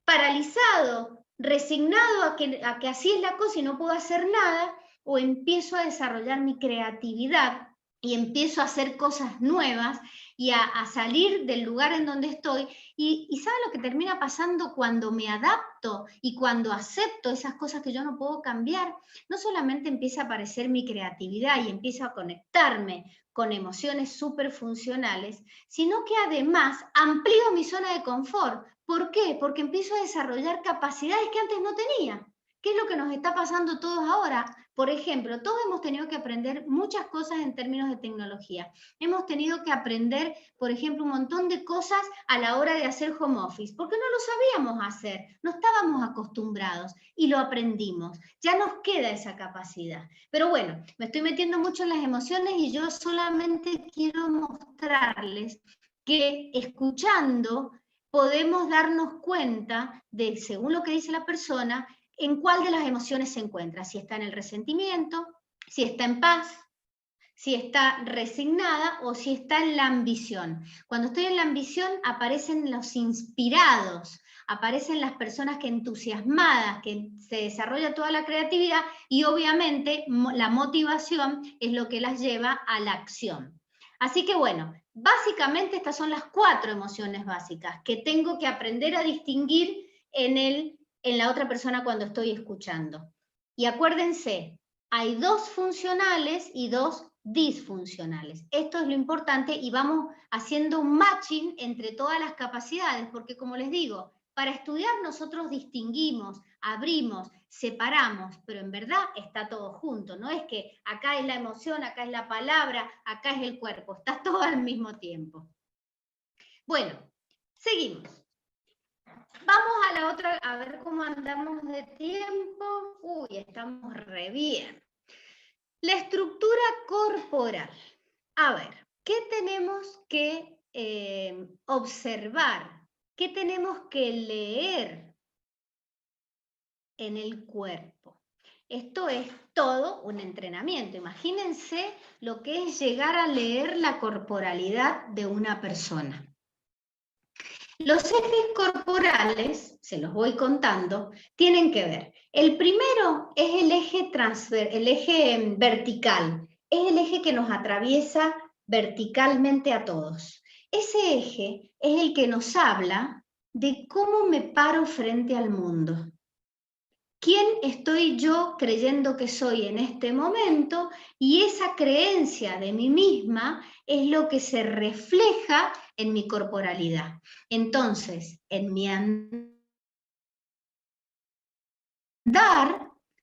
paralizado, resignado a que así es la cosa y no puedo hacer nada, o empiezo a desarrollar mi creatividad y empiezo a hacer cosas nuevas y a salir del lugar en donde estoy. Y ¿sabe lo que termina pasando cuando me adapto y cuando acepto esas cosas que yo no puedo cambiar? No solamente empieza a aparecer mi creatividad y empiezo a conectarme con emociones súper funcionales, sino que además amplío mi zona de confort. ¿Por qué? Porque empiezo a desarrollar capacidades que antes no tenía. ¿Qué es lo que nos está pasando todos ahora? Por ejemplo, todos hemos tenido que aprender muchas cosas en términos de tecnología. Hemos tenido que aprender, por ejemplo, un montón de cosas a la hora de hacer home office, porque no lo sabíamos hacer, no estábamos acostumbrados y lo aprendimos. Ya nos queda esa capacidad. Pero bueno, me estoy metiendo mucho en las emociones y yo solamente quiero mostrarles que escuchando podemos darnos cuenta de, según lo que dice la persona, en cuál de las emociones se encuentra, si está en el resentimiento, si está en paz, si está resignada o si está en la ambición. Cuando estoy en la ambición aparecen los inspirados, aparecen las personas que entusiasmadas, que se desarrolla toda la creatividad y obviamente la motivación es lo que las lleva a la acción. Así que bueno, básicamente estas son las 4 emociones básicas que tengo que aprender a distinguir en la otra persona cuando estoy escuchando. Y acuérdense, hay 2 funcionales y 2 disfuncionales. Esto es lo importante y vamos haciendo un matching entre todas las capacidades, porque como les digo, para estudiar nosotros distinguimos, abrimos, separamos, pero en verdad está todo junto, no es que acá es la emoción, acá es la palabra, acá es el cuerpo, está todo al mismo tiempo. Bueno, seguimos. Vamos a la otra, a ver cómo andamos de tiempo. Uy, estamos re bien. La estructura corporal. A ver, ¿qué tenemos que observar? ¿Qué tenemos que leer en el cuerpo? Esto es todo un entrenamiento. Imagínense lo que es llegar a leer la corporalidad de una persona. Los ejes corporales, se los voy contando, tienen que ver. El primero es el eje vertical, es el eje que nos atraviesa verticalmente a todos. Ese eje es el que nos habla de cómo me paro frente al mundo. ¿Quién estoy yo creyendo que soy en este momento? Y esa creencia de mí misma es lo que se refleja en mi corporalidad. Entonces, en mi andar,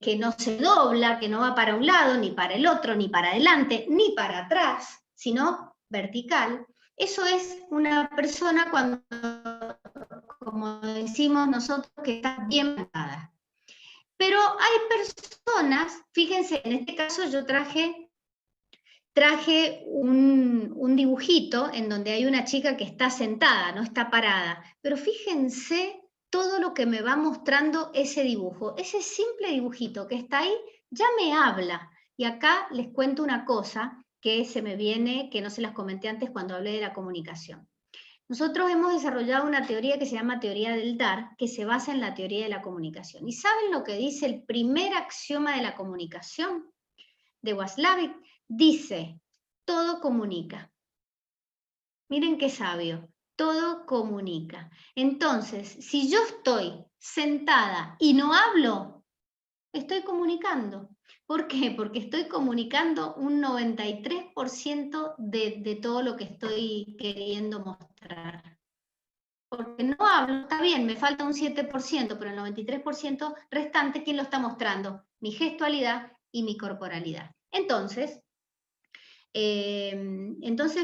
que no se dobla, que no va para un lado, ni para el otro, ni para adelante, ni para atrás, sino vertical, eso es una persona cuando, como decimos nosotros, que está bien plantada. Pero hay personas, fíjense, en este caso yo traje un dibujito en donde hay una chica que está sentada, no está parada. Pero fíjense todo lo que me va mostrando ese dibujo. Ese simple dibujito que está ahí ya me habla. Y acá les cuento una cosa que se me viene, que no se las comenté antes cuando hablé de la comunicación. Nosotros hemos desarrollado una teoría que se llama teoría del dar, que se basa en la teoría de la comunicación. ¿Y saben lo que dice el primer axioma de la comunicación? De Watzlawick, dice, todo comunica. Miren qué sabio, todo comunica. Entonces, si yo estoy sentada y no hablo, estoy comunicando. ¿Por qué? Porque estoy comunicando un 93% de todo lo que estoy queriendo mostrar. Porque no hablo, está bien, me falta un 7%, pero el 93% restante, ¿quién lo está mostrando? Mi gestualidad y mi corporalidad. Entonces,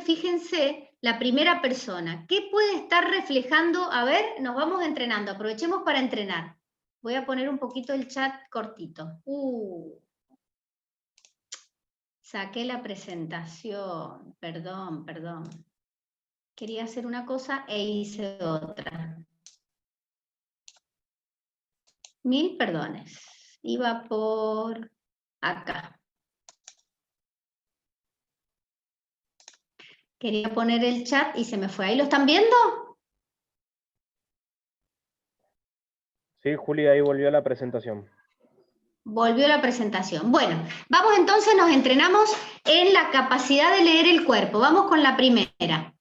fíjense, la primera persona, ¿qué puede estar reflejando? A ver, nos vamos entrenando, aprovechemos para entrenar. Voy a poner un poquito el chat cortito. Saqué la presentación, perdón. Quería hacer una cosa e hice otra. Mil perdones. Iba por acá. Quería poner el chat y se me fue. ¿Ahí lo están viendo? Sí, Juli, ahí volvió la presentación. Volvió la presentación. Bueno, vamos entonces, nos entrenamos en la capacidad de leer el cuerpo. Vamos con la primera.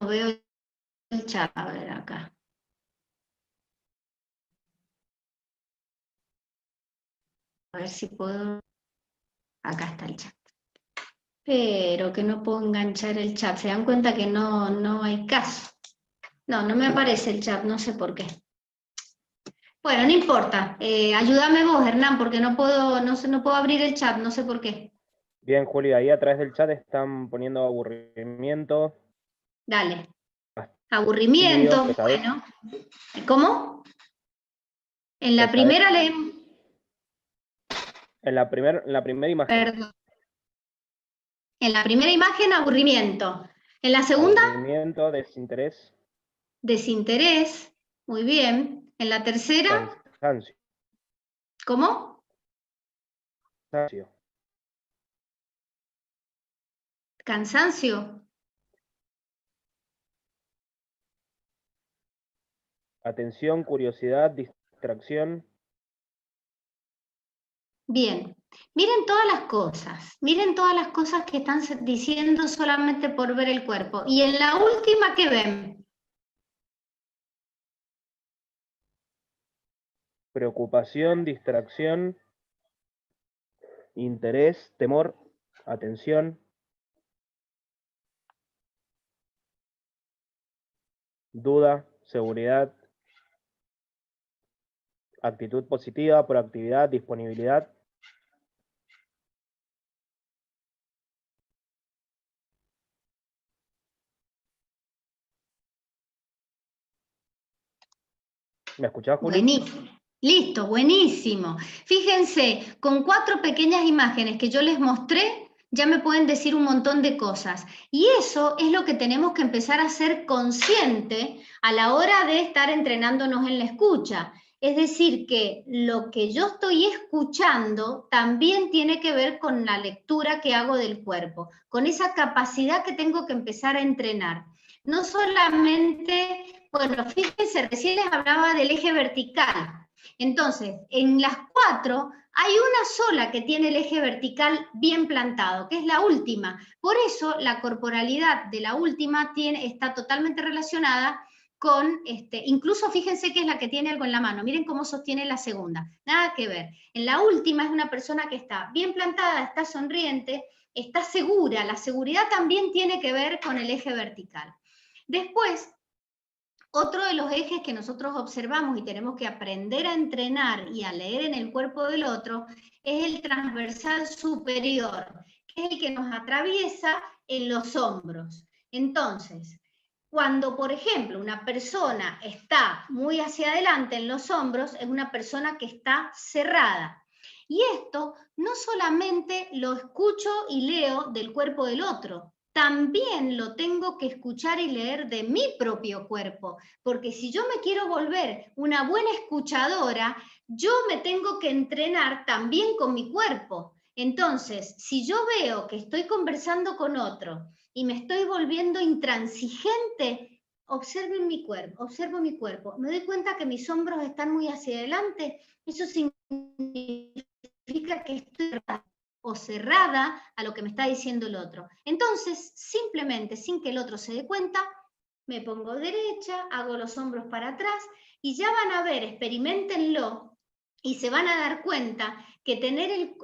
No veo el chat, a ver acá. A ver si puedo. Acá está el chat. Pero que no puedo enganchar el chat. ¿Se dan cuenta que no hay caso? No me aparece el chat, no sé por qué. Bueno, no importa. Ayúdame vos, Hernán, porque no puedo abrir el chat, no sé por qué. Bien, Juli, ahí a través del chat están poniendo aburrimiento. Dale. Aburrimiento, bueno. ¿Cómo? En la primera leemos. En la primera imagen. Perdón. En la primera imagen, aburrimiento. En la segunda, aburrimiento, desinterés. Desinterés. Muy bien. En la tercera, Cansancio. ¿cómo? Cansancio. Cansancio. Atención, curiosidad, distracción. Bien. Miren todas las cosas que están diciendo solamente por ver el cuerpo. Y en la última, ¿qué ven? Preocupación, distracción, interés, temor, atención, duda, seguridad, actitud positiva, proactividad, disponibilidad. ¿Me escuchás, Juli? Buenísimo. Listo, buenísimo. Fíjense, con 4 pequeñas imágenes que yo les mostré, ya me pueden decir un montón de cosas. Y eso es lo que tenemos que empezar a ser consciente a la hora de estar entrenándonos en la escucha. Es decir, que lo que yo estoy escuchando también tiene que ver con la lectura que hago del cuerpo, con esa capacidad que tengo que empezar a entrenar. No solamente, bueno, fíjense, recién les hablaba del eje vertical. Entonces, en las 4 hay una sola que tiene el eje vertical bien plantado, que es la última. Por eso la corporalidad de la última está totalmente relacionada con, incluso fíjense que es la que tiene algo en la mano. Miren cómo sostiene la segunda. Nada que ver. En la última es una persona que está bien plantada, está sonriente, está segura. La seguridad también tiene que ver con el eje vertical. Después, otro de los ejes que nosotros observamos y tenemos que aprender a entrenar y a leer en el cuerpo del otro es el transversal superior, que es el que nos atraviesa en los hombros. Entonces, cuando, por ejemplo, una persona está muy hacia adelante en los hombros, es una persona que está cerrada. Y esto no solamente lo escucho y leo del cuerpo del otro, también lo tengo que escuchar y leer de mi propio cuerpo, porque si yo me quiero volver una buena escuchadora, yo me tengo que entrenar también con mi cuerpo. Entonces, si yo veo que estoy conversando con otro y me estoy volviendo intransigente, observo mi cuerpo, me doy cuenta que mis hombros están muy hacia adelante, eso significa que estoy cerrada o cerrada a lo que me está diciendo el otro. Entonces, simplemente, sin que el otro se dé cuenta, me pongo derecha, hago los hombros para atrás y ya van a ver, experimentenlo y se van a dar cuenta que tener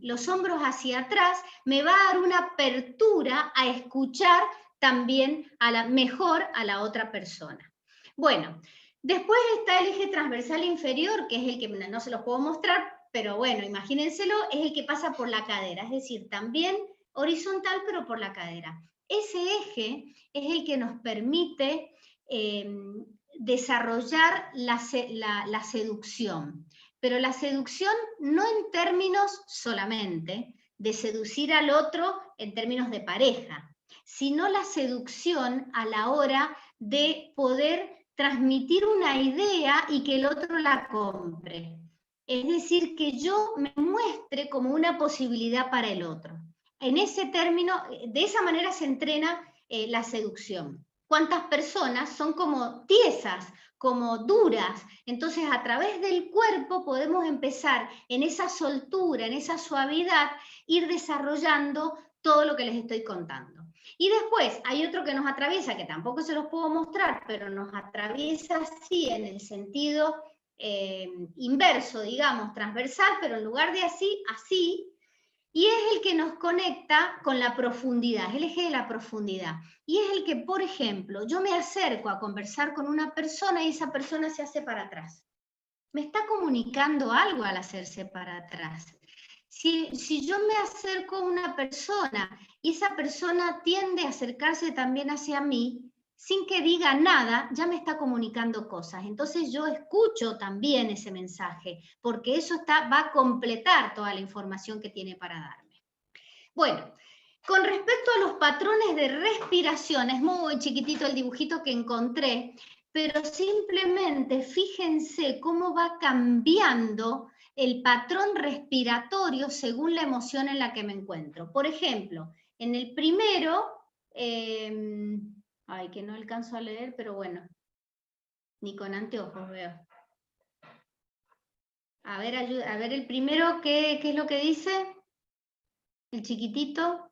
los hombros hacia atrás me va a dar una apertura a escuchar también mejor a la otra persona. Bueno, después está el eje transversal inferior, que es el que no se los puedo mostrar, pero bueno, imagínenselo, es el que pasa por la cadera, es decir, también horizontal, pero por la cadera. Ese eje es el que nos permite desarrollar la seducción. Pero la seducción no en términos solamente de seducir al otro en términos de pareja, sino la seducción a la hora de poder transmitir una idea y que el otro la compre. Es decir, que yo me muestre como una posibilidad para el otro. En ese término, de esa manera se entrena la seducción. ¿Cuántas personas son como tiesas, como duras? Entonces, a través del cuerpo podemos empezar en esa soltura, en esa suavidad, ir desarrollando todo lo que les estoy contando. Y después hay otro que nos atraviesa, que tampoco se los puedo mostrar, pero nos atraviesa así en el sentido inverso, digamos, transversal, pero en lugar de así, así, y es el que nos conecta con la profundidad, es el eje de la profundidad. Y es el que, por ejemplo, yo me acerco a conversar con una persona y esa persona se hace para atrás. Me está comunicando algo al hacerse para atrás. Si yo me acerco a una persona y esa persona tiende a acercarse también hacia mí, sin que diga nada, ya me está comunicando cosas. Entonces yo escucho también ese mensaje, porque eso va a completar toda la información que tiene para darme. Bueno, con respecto a los patrones de respiración, es muy chiquitito el dibujito que encontré, pero simplemente fíjense cómo va cambiando el patrón respiratorio según la emoción en la que me encuentro. Por ejemplo, en el primero, ay, que no alcanzo a leer, pero bueno, ni con anteojos veo. A ver el primero, ¿qué es lo que dice? El chiquitito.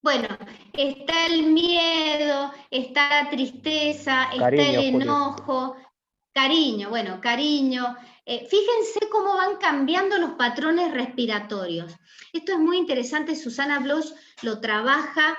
Bueno, está el miedo, está la tristeza, Cariño, está el Juli. enojo, cariño, bueno, cariño. Fíjense cómo van cambiando los patrones respiratorios. Esto es muy interesante, Susana Bloch lo trabaja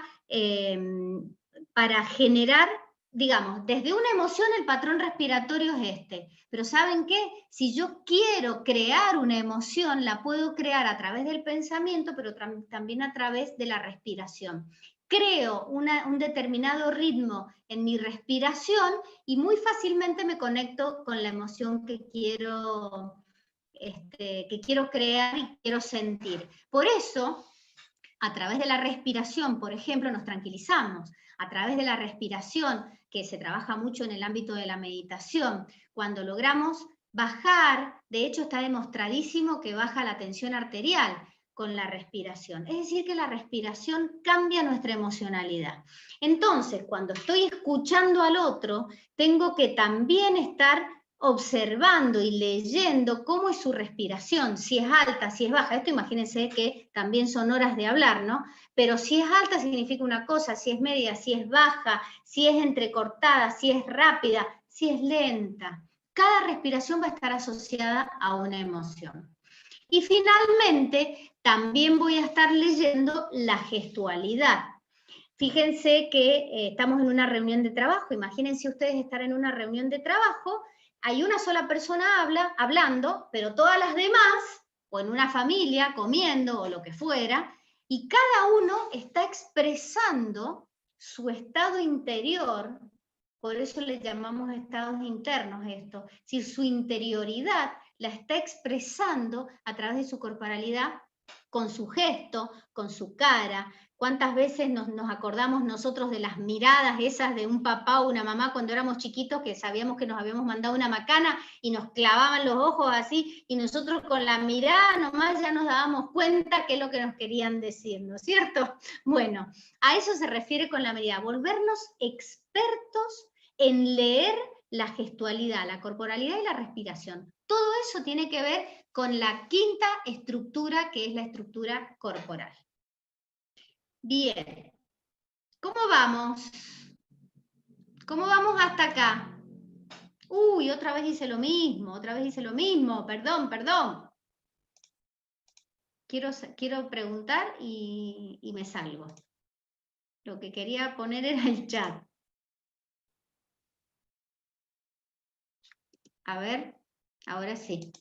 para generar, digamos, desde una emoción el patrón respiratorio es este. Pero ¿saben qué? Si yo quiero crear una emoción, la puedo crear a través del pensamiento, pero también a través de la respiración. Creo un determinado ritmo en mi respiración y muy fácilmente me conecto con la emoción que quiero crear y quiero sentir. Por eso, a través de la respiración, por ejemplo, nos tranquilizamos. A través de la respiración, que se trabaja mucho en el ámbito de la meditación, cuando logramos bajar, de hecho está demostradísimo que baja la tensión arterial con la respiración. Es decir, que la respiración cambia nuestra emocionalidad. Entonces, cuando estoy escuchando al otro, tengo que también estar observando y leyendo cómo es su respiración, si es alta, si es baja. Esto imagínense que también son horas de hablar, ¿no? Pero si es alta significa una cosa, si es media, si es baja, si es entrecortada, si es rápida, si es lenta. Cada respiración va a estar asociada a una emoción. Y finalmente, también voy a estar leyendo la gestualidad. Fíjense que estamos en una reunión de trabajo, imagínense ustedes estar en una reunión de trabajo, hay una sola persona hablando, pero todas las demás, o en una familia, comiendo o lo que fuera, y cada uno está expresando su estado interior, por eso le llamamos estados internos esto, si su interioridad la está expresando a través de su corporalidad, con su gesto, con su cara. ¿Cuántas veces nos acordamos nosotros de las miradas esas de un papá o una mamá cuando éramos chiquitos, que sabíamos que nos habíamos mandado una macana y nos clavaban los ojos así, y nosotros con la mirada nomás ya nos dábamos cuenta qué es lo que nos querían decir, ¿no es cierto? Bueno, a eso se refiere con la mirada, volvernos expertos en leer la gestualidad, la corporalidad y la respiración. Todo eso tiene que ver con la quinta estructura, que es la estructura corporal. Bien, ¿cómo vamos? ¿Cómo vamos hasta acá? Uy, otra vez hice lo mismo, perdón. Quiero preguntar y me salgo. Lo que quería poner era el chat. A ver, ahora sí.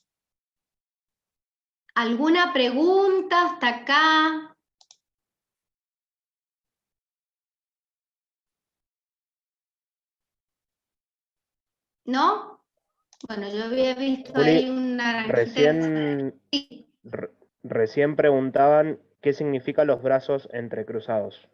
¿Alguna pregunta hasta acá? ¿No? Bueno, yo había visto Juli, ahí un naranjita. recién preguntaban qué significan los brazos entrecruzados.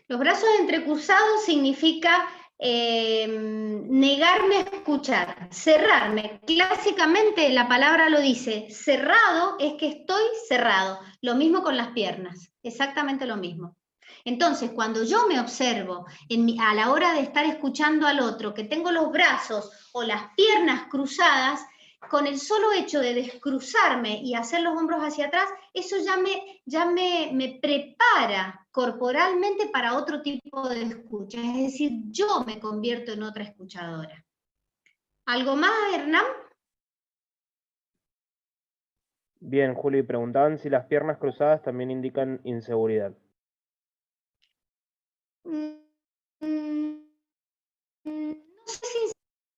Los brazos entrecruzados significa negarme a escuchar, cerrarme. Clásicamente la palabra lo dice, cerrado es que estoy cerrado. Lo mismo con las piernas, exactamente lo mismo. Entonces, cuando yo me observo a la hora de estar escuchando al otro, que tengo los brazos o las piernas cruzadas, con el solo hecho de descruzarme y hacer los hombros hacia atrás, eso ya me prepara corporalmente para otro tipo de escucha. Es decir, yo me convierto en otra escuchadora. ¿Algo más, Hernán? Bien, Juli, preguntaban si las piernas cruzadas también indican inseguridad. No sé si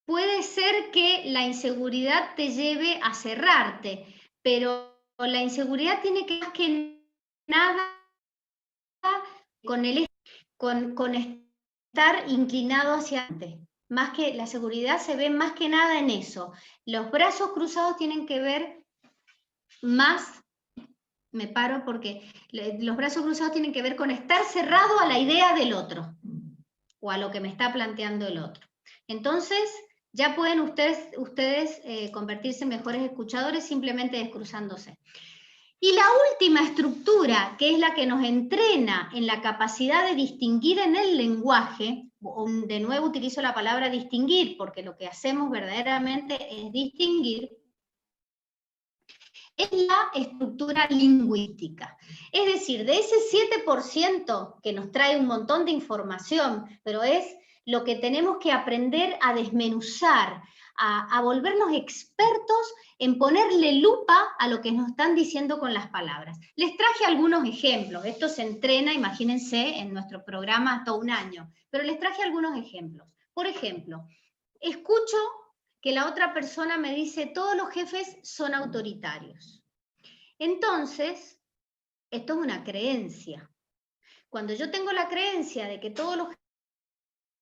puede ser que la inseguridad te lleve a cerrarte, pero la inseguridad tiene que más que nada con estar inclinado hacia adelante. Más que la seguridad se ve más que nada en eso. Los brazos cruzados tienen que ver más, me paro porque los brazos cruzados tienen que ver con estar cerrado a la idea del otro o a lo que me está planteando el otro. Entonces, ya pueden ustedes convertirse en mejores escuchadores simplemente descruzándose. Y la última estructura, que es la que nos entrena en la capacidad de distinguir en el lenguaje, de nuevo utilizo la palabra distinguir, porque lo que hacemos verdaderamente es distinguir, es la estructura lingüística. Es decir, de ese 7% que nos trae un montón de información, pero es lo que tenemos que aprender a desmenuzar, a volvernos expertos en ponerle lupa a lo que nos están diciendo con las palabras. Les traje algunos ejemplos. Esto se entrena, imagínense, en nuestro programa hasta un año, pero les traje algunos ejemplos. Por ejemplo, escucho que la otra persona me dice, todos los jefes son autoritarios. Entonces, esto es una creencia. Cuando yo tengo la creencia de que todos los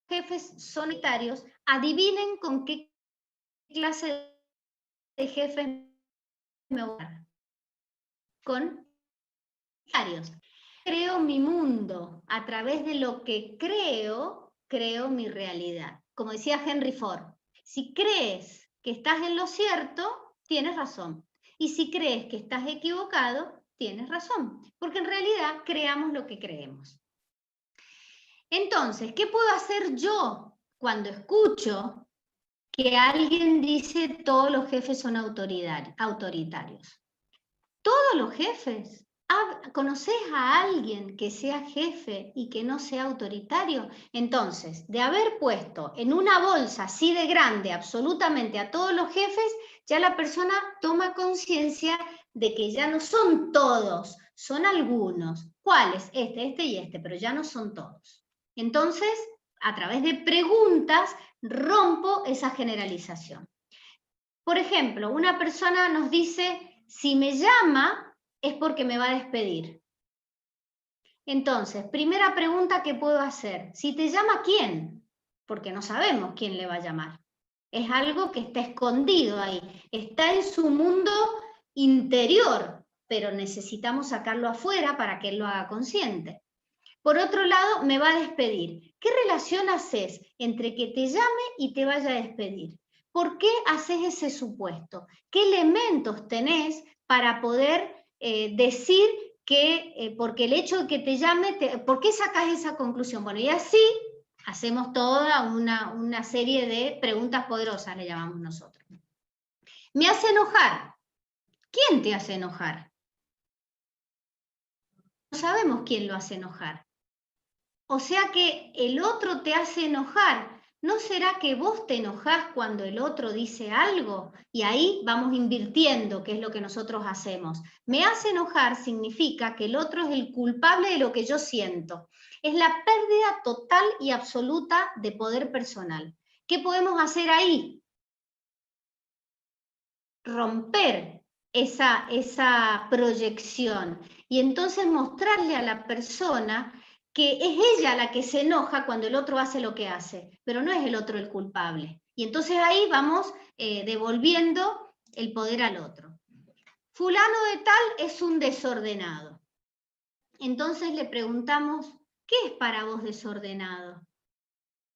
jefes son autoritarios, adivinen con qué clase de jefes me voy a dar. Con autoritarios. Creo mi mundo. A través de lo que creo, creo mi realidad. Como decía Henry Ford, si crees que estás en lo cierto, tienes razón. Y si crees que estás equivocado, tienes razón. Porque en realidad creamos lo que creemos. Entonces, ¿qué puedo hacer yo cuando escucho que alguien dice todos los jefes son autoritarios? Todos los jefes. ¿Conoces a alguien que sea jefe y que no sea autoritario? Entonces, de haber puesto en una bolsa así de grande absolutamente a todos los jefes, ya la persona toma conciencia de que ya no son todos, son algunos. ¿Cuáles? Este y este, pero ya no son todos. Entonces, a través de preguntas, rompo esa generalización. Por ejemplo, una persona nos dice, si me llama, es porque me va a despedir. Entonces, primera pregunta que puedo hacer. Si te llama, ¿quién? Porque no sabemos quién le va a llamar. Es algo que está escondido ahí. Está en su mundo interior, pero necesitamos sacarlo afuera para que él lo haga consciente. Por otro lado, me va a despedir. ¿Qué relación haces entre que te llame y te vaya a despedir? ¿Por qué haces ese supuesto? ¿Qué elementos tenés para poder decir que, porque el hecho de que te llame, ¿por qué sacás esa conclusión? Bueno, y así hacemos toda una serie de preguntas poderosas, le llamamos nosotros. ¿Me hace enojar? ¿Quién te hace enojar? No sabemos quién lo hace enojar. O sea que el otro te hace enojar. ¿No será que vos te enojás cuando el otro dice algo? Y ahí vamos invirtiendo, que es lo que nosotros hacemos. Me hace enojar significa que el otro es el culpable de lo que yo siento. Es la pérdida total y absoluta de poder personal. ¿Qué podemos hacer ahí? Romper esa proyección y entonces mostrarle a la persona que es ella la que se enoja cuando el otro hace lo que hace, pero no es el otro el culpable. Y entonces ahí vamos devolviendo el poder al otro. Fulano de tal es un desordenado. Entonces le preguntamos, ¿qué es para vos desordenado?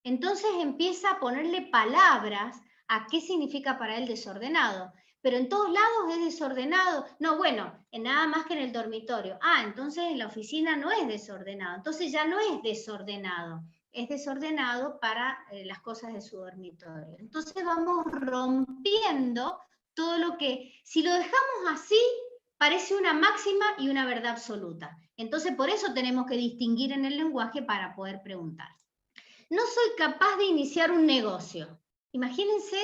Entonces empieza a ponerle palabras a qué significa para él desordenado. Pero en todos lados es desordenado. No, bueno, nada más que en el dormitorio. Ah, entonces en la oficina no es desordenado. Entonces ya no es desordenado. Es desordenado para las cosas de su dormitorio. Entonces vamos rompiendo todo lo que, si lo dejamos así, parece una máxima y una verdad absoluta. Entonces por eso tenemos que distinguir en el lenguaje para poder preguntar. No soy capaz de iniciar un negocio. Imagínense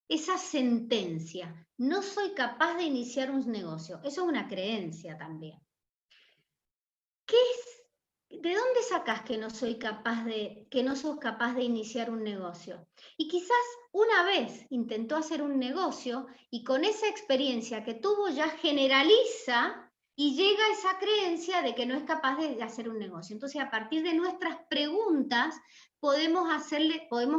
esa sentencia. No soy capaz de iniciar un negocio. Eso es una creencia también. ¿Qué es? ¿De dónde sacás que no sos capaz de iniciar un negocio? Y quizás una vez intentó hacer un negocio y con esa experiencia que tuvo ya generaliza y llega a esa creencia de que no es capaz de hacer un negocio. Entonces, a partir de nuestras preguntas, podemos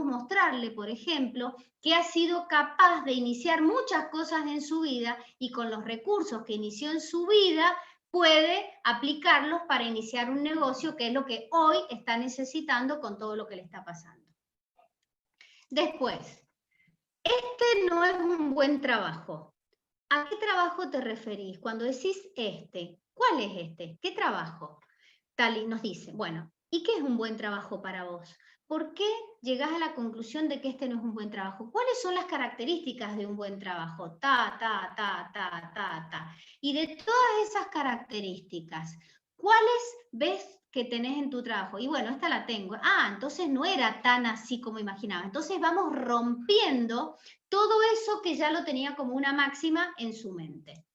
mostrarle, por ejemplo, que ha sido capaz de iniciar muchas cosas en su vida y con los recursos que inició en su vida, puede aplicarlos para iniciar un negocio, que es lo que hoy está necesitando con todo lo que le está pasando. Después, este no es un buen trabajo. ¿A qué trabajo te referís? Cuando decís este, ¿cuál es este? ¿Qué trabajo? Tali nos dice, bueno, ¿y qué es un buen trabajo para vos? ¿Por qué llegás a la conclusión de que este no es un buen trabajo? ¿Cuáles son las características de un buen trabajo? Y de todas esas características, ¿cuáles ves que tenés en tu trabajo? Y bueno, esta la tengo. Ah, entonces no era tan así como imaginaba. Entonces vamos rompiendo todo eso que ya lo tenía como una máxima en su mente.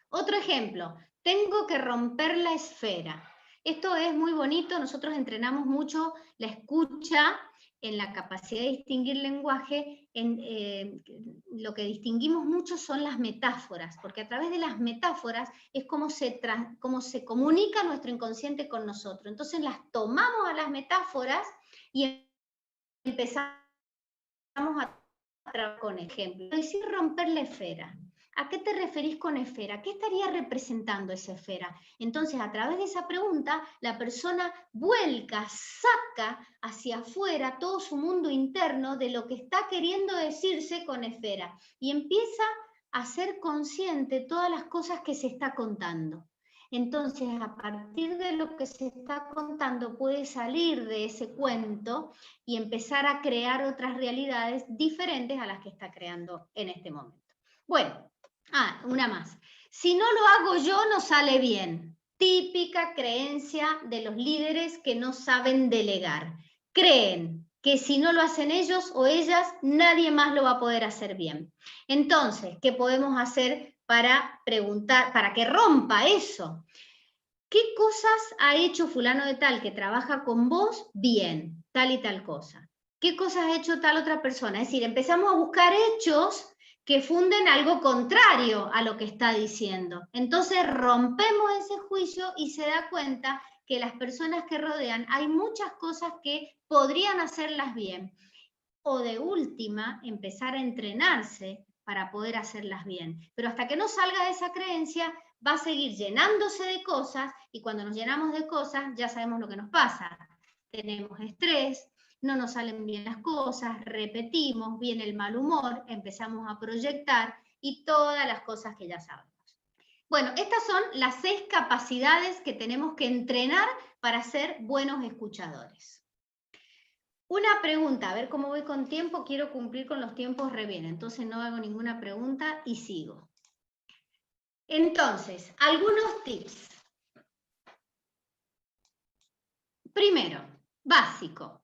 Otro ejemplo, tengo que romper la esfera. Esto es muy bonito, nosotros entrenamos mucho la escucha en la capacidad de distinguir lenguaje. Lo que distinguimos mucho son las metáforas, porque a través de las metáforas es como se comunica nuestro inconsciente con nosotros. Entonces las tomamos a las metáforas y empezamos a trabajar con ejemplos. Decir romper la esfera. ¿A qué te referís con esfera? ¿Qué estaría representando esa esfera? Entonces, a través de esa pregunta, la persona vuelca, saca hacia afuera todo su mundo interno de lo que está queriendo decirse con esfera y empieza a ser consciente de todas las cosas que se está contando. Entonces, a partir de lo que se está contando, puede salir de ese cuento y empezar a crear otras realidades diferentes a las que está creando en este momento. Bueno, una más. Si no lo hago yo, no sale bien. Típica creencia de los líderes que no saben delegar. Creen que si no lo hacen ellos o ellas, nadie más lo va a poder hacer bien. Entonces, ¿qué podemos hacer para preguntar, para que rompa eso? ¿Qué cosas ha hecho fulano de tal que trabaja con vos bien? Tal y tal cosa. ¿Qué cosas ha hecho tal otra persona? Es decir, empezamos a buscar hechos que funden algo contrario a lo que está diciendo. Entonces rompemos ese juicio y se da cuenta que las personas que rodean, hay muchas cosas que podrían hacerlas bien. O de última, empezar a entrenarse para poder hacerlas bien. Pero hasta que no salga de esa creencia, va a seguir llenándose de cosas, y cuando nos llenamos de cosas, ya sabemos lo que nos pasa. Tenemos estrés, no nos salen bien las cosas, repetimos, viene el mal humor, empezamos a proyectar y todas las cosas que ya sabemos. Bueno, estas son las 6 capacidades que tenemos que entrenar para ser buenos escuchadores. Una pregunta, a ver cómo voy con tiempo, quiero cumplir con los tiempos re bien, entonces no hago ninguna pregunta y sigo. Entonces, algunos tips. Primero, básico.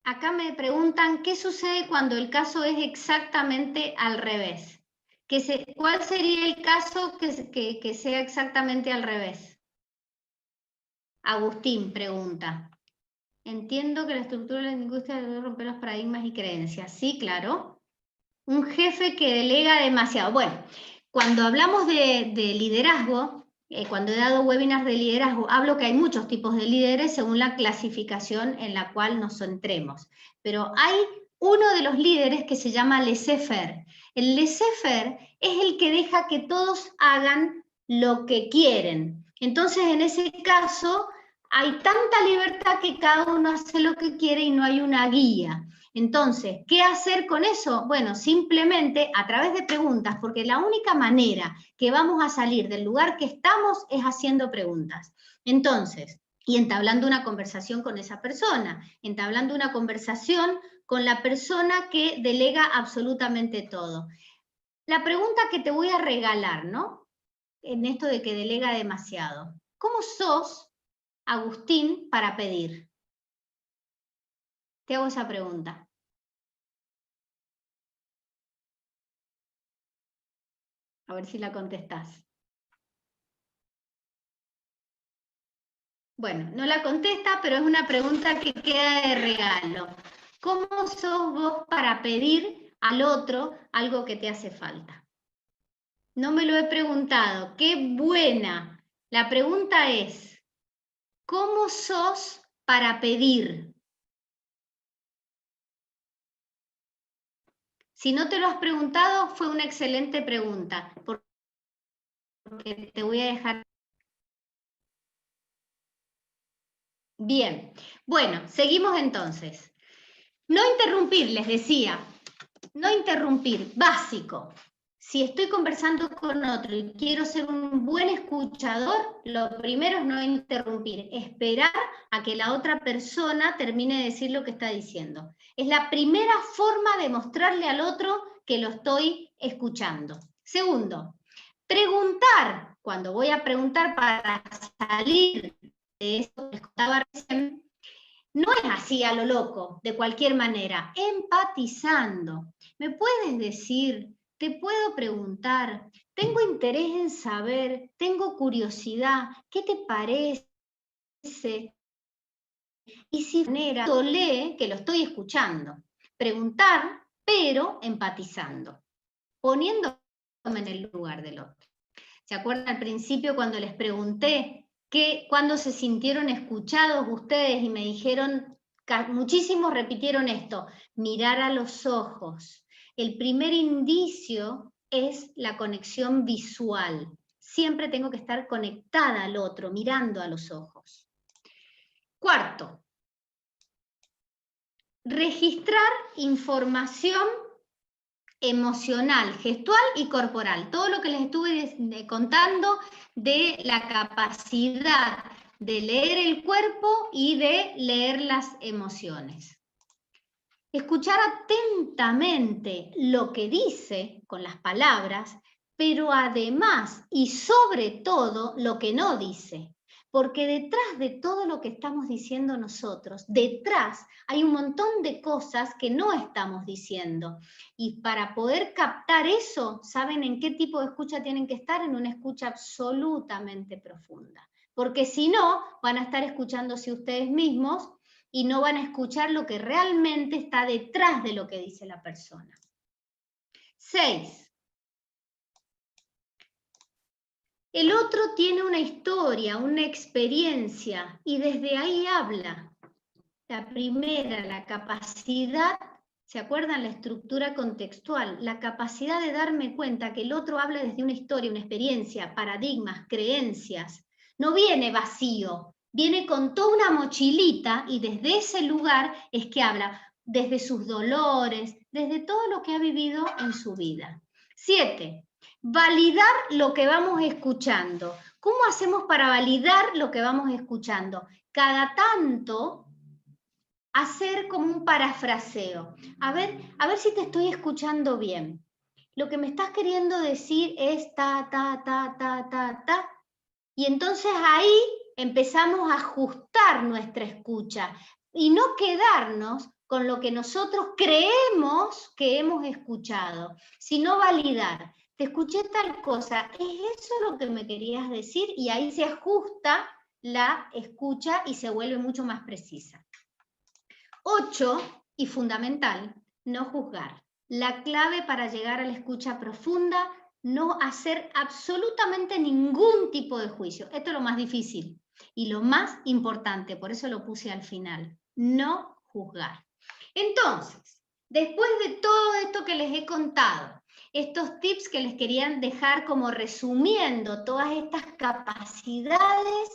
Acá me preguntan qué sucede cuando el caso es exactamente al revés. ¿Cuál sería el caso que sea exactamente al revés? Agustín pregunta. Entiendo que la estructura de la lingüística debe romper los paradigmas y creencias. Sí, claro. Un jefe que delega demasiado. Bueno, cuando hablamos de liderazgo, cuando he dado webinars de liderazgo, hablo que hay muchos tipos de líderes según la clasificación en la cual nos centremos. Pero hay uno de los líderes que se llama laissez-faire. El laissez-faire es el que deja que todos hagan lo que quieren. Entonces, en ese caso, hay tanta libertad que cada uno hace lo que quiere y no hay una guía. Entonces, ¿qué hacer con eso? Bueno, simplemente a través de preguntas, porque la única manera que vamos a salir del lugar que estamos es haciendo preguntas. Entonces, y entablando una conversación con esa persona, entablando una conversación con la persona que delega absolutamente todo. La pregunta que te voy a regalar, ¿no? En esto de que delega demasiado. ¿Cómo sos, Agustín, para pedir? Te hago esa pregunta. A ver si la contestás. Bueno, no la contesta, pero es una pregunta que queda de regalo. ¿Cómo sos vos para pedir al otro algo que te hace falta? No me lo he preguntado. ¡Qué buena! La pregunta es, ¿cómo sos para pedir? Si no te lo has preguntado, fue una excelente pregunta, porque te voy a dejar. Bien, bueno, seguimos entonces. No interrumpir, les decía, no interrumpir, básico. Si estoy conversando con otro y quiero ser un buen escuchador, lo primero es no interrumpir, esperar a que la otra persona termine de decir lo que está diciendo. Es la primera forma de mostrarle al otro que lo estoy escuchando. Segundo, preguntar. Cuando voy a preguntar para salir de eso que les contaba recién, no es así a lo loco, de cualquier manera, empatizando. ¿Me puedes decir? ¿Te puedo preguntar? Tengo interés en saber, tengo curiosidad, ¿qué te parece? Y si de manera lee que lo estoy escuchando. Preguntar, pero empatizando, poniéndome en el lugar del otro. ¿Se acuerdan al principio cuando les pregunté cuándo se sintieron escuchados ustedes y me dijeron, muchísimos repitieron esto, mirar a los ojos? El primer indicio es la conexión visual. Siempre tengo que estar conectada al otro, mirando a los ojos. Cuarto, registrar información emocional, gestual y corporal. Todo lo que les estuve contando de la capacidad de leer el cuerpo y de leer las emociones. Escuchar atentamente lo que dice con las palabras, pero además y sobre todo lo que no dice. Porque detrás de todo lo que estamos diciendo nosotros, detrás hay un montón de cosas que no estamos diciendo. Y para poder captar eso, ¿saben en qué tipo de escucha tienen que estar? En una escucha absolutamente profunda. Porque si no, van a estar escuchándose ustedes mismos y no van a escuchar lo que realmente está detrás de lo que dice la persona. 6. El otro tiene una historia, una experiencia, y desde ahí habla. La primera, la capacidad, ¿se acuerdan? La estructura contextual, la capacidad de darme cuenta que el otro habla desde una historia, una experiencia, paradigmas, creencias. No viene vacío, viene con toda una mochilita y desde ese lugar es que habla, desde sus dolores, desde todo lo que ha vivido en su vida. 7. Validar lo que vamos escuchando. ¿Cómo hacemos para validar lo que vamos escuchando? Cada tanto hacer como un parafraseo. A ver si te estoy escuchando bien. Lo que me estás queriendo decir es ta, ta, ta, ta, ta, ta. Y entonces ahí empezamos a ajustar nuestra escucha y no quedarnos con lo que nosotros creemos que hemos escuchado, sino validar. Te escuché tal cosa, ¿es eso lo que me querías decir? Y ahí se ajusta la escucha y se vuelve mucho más precisa. 8, y fundamental, no juzgar. La clave para llegar a la escucha profunda, no hacer absolutamente ningún tipo de juicio. Esto es lo más difícil y lo más importante, por eso lo puse al final. No juzgar. Entonces, después de todo esto que les he contado, estos tips que les querían dejar como resumiendo todas estas capacidades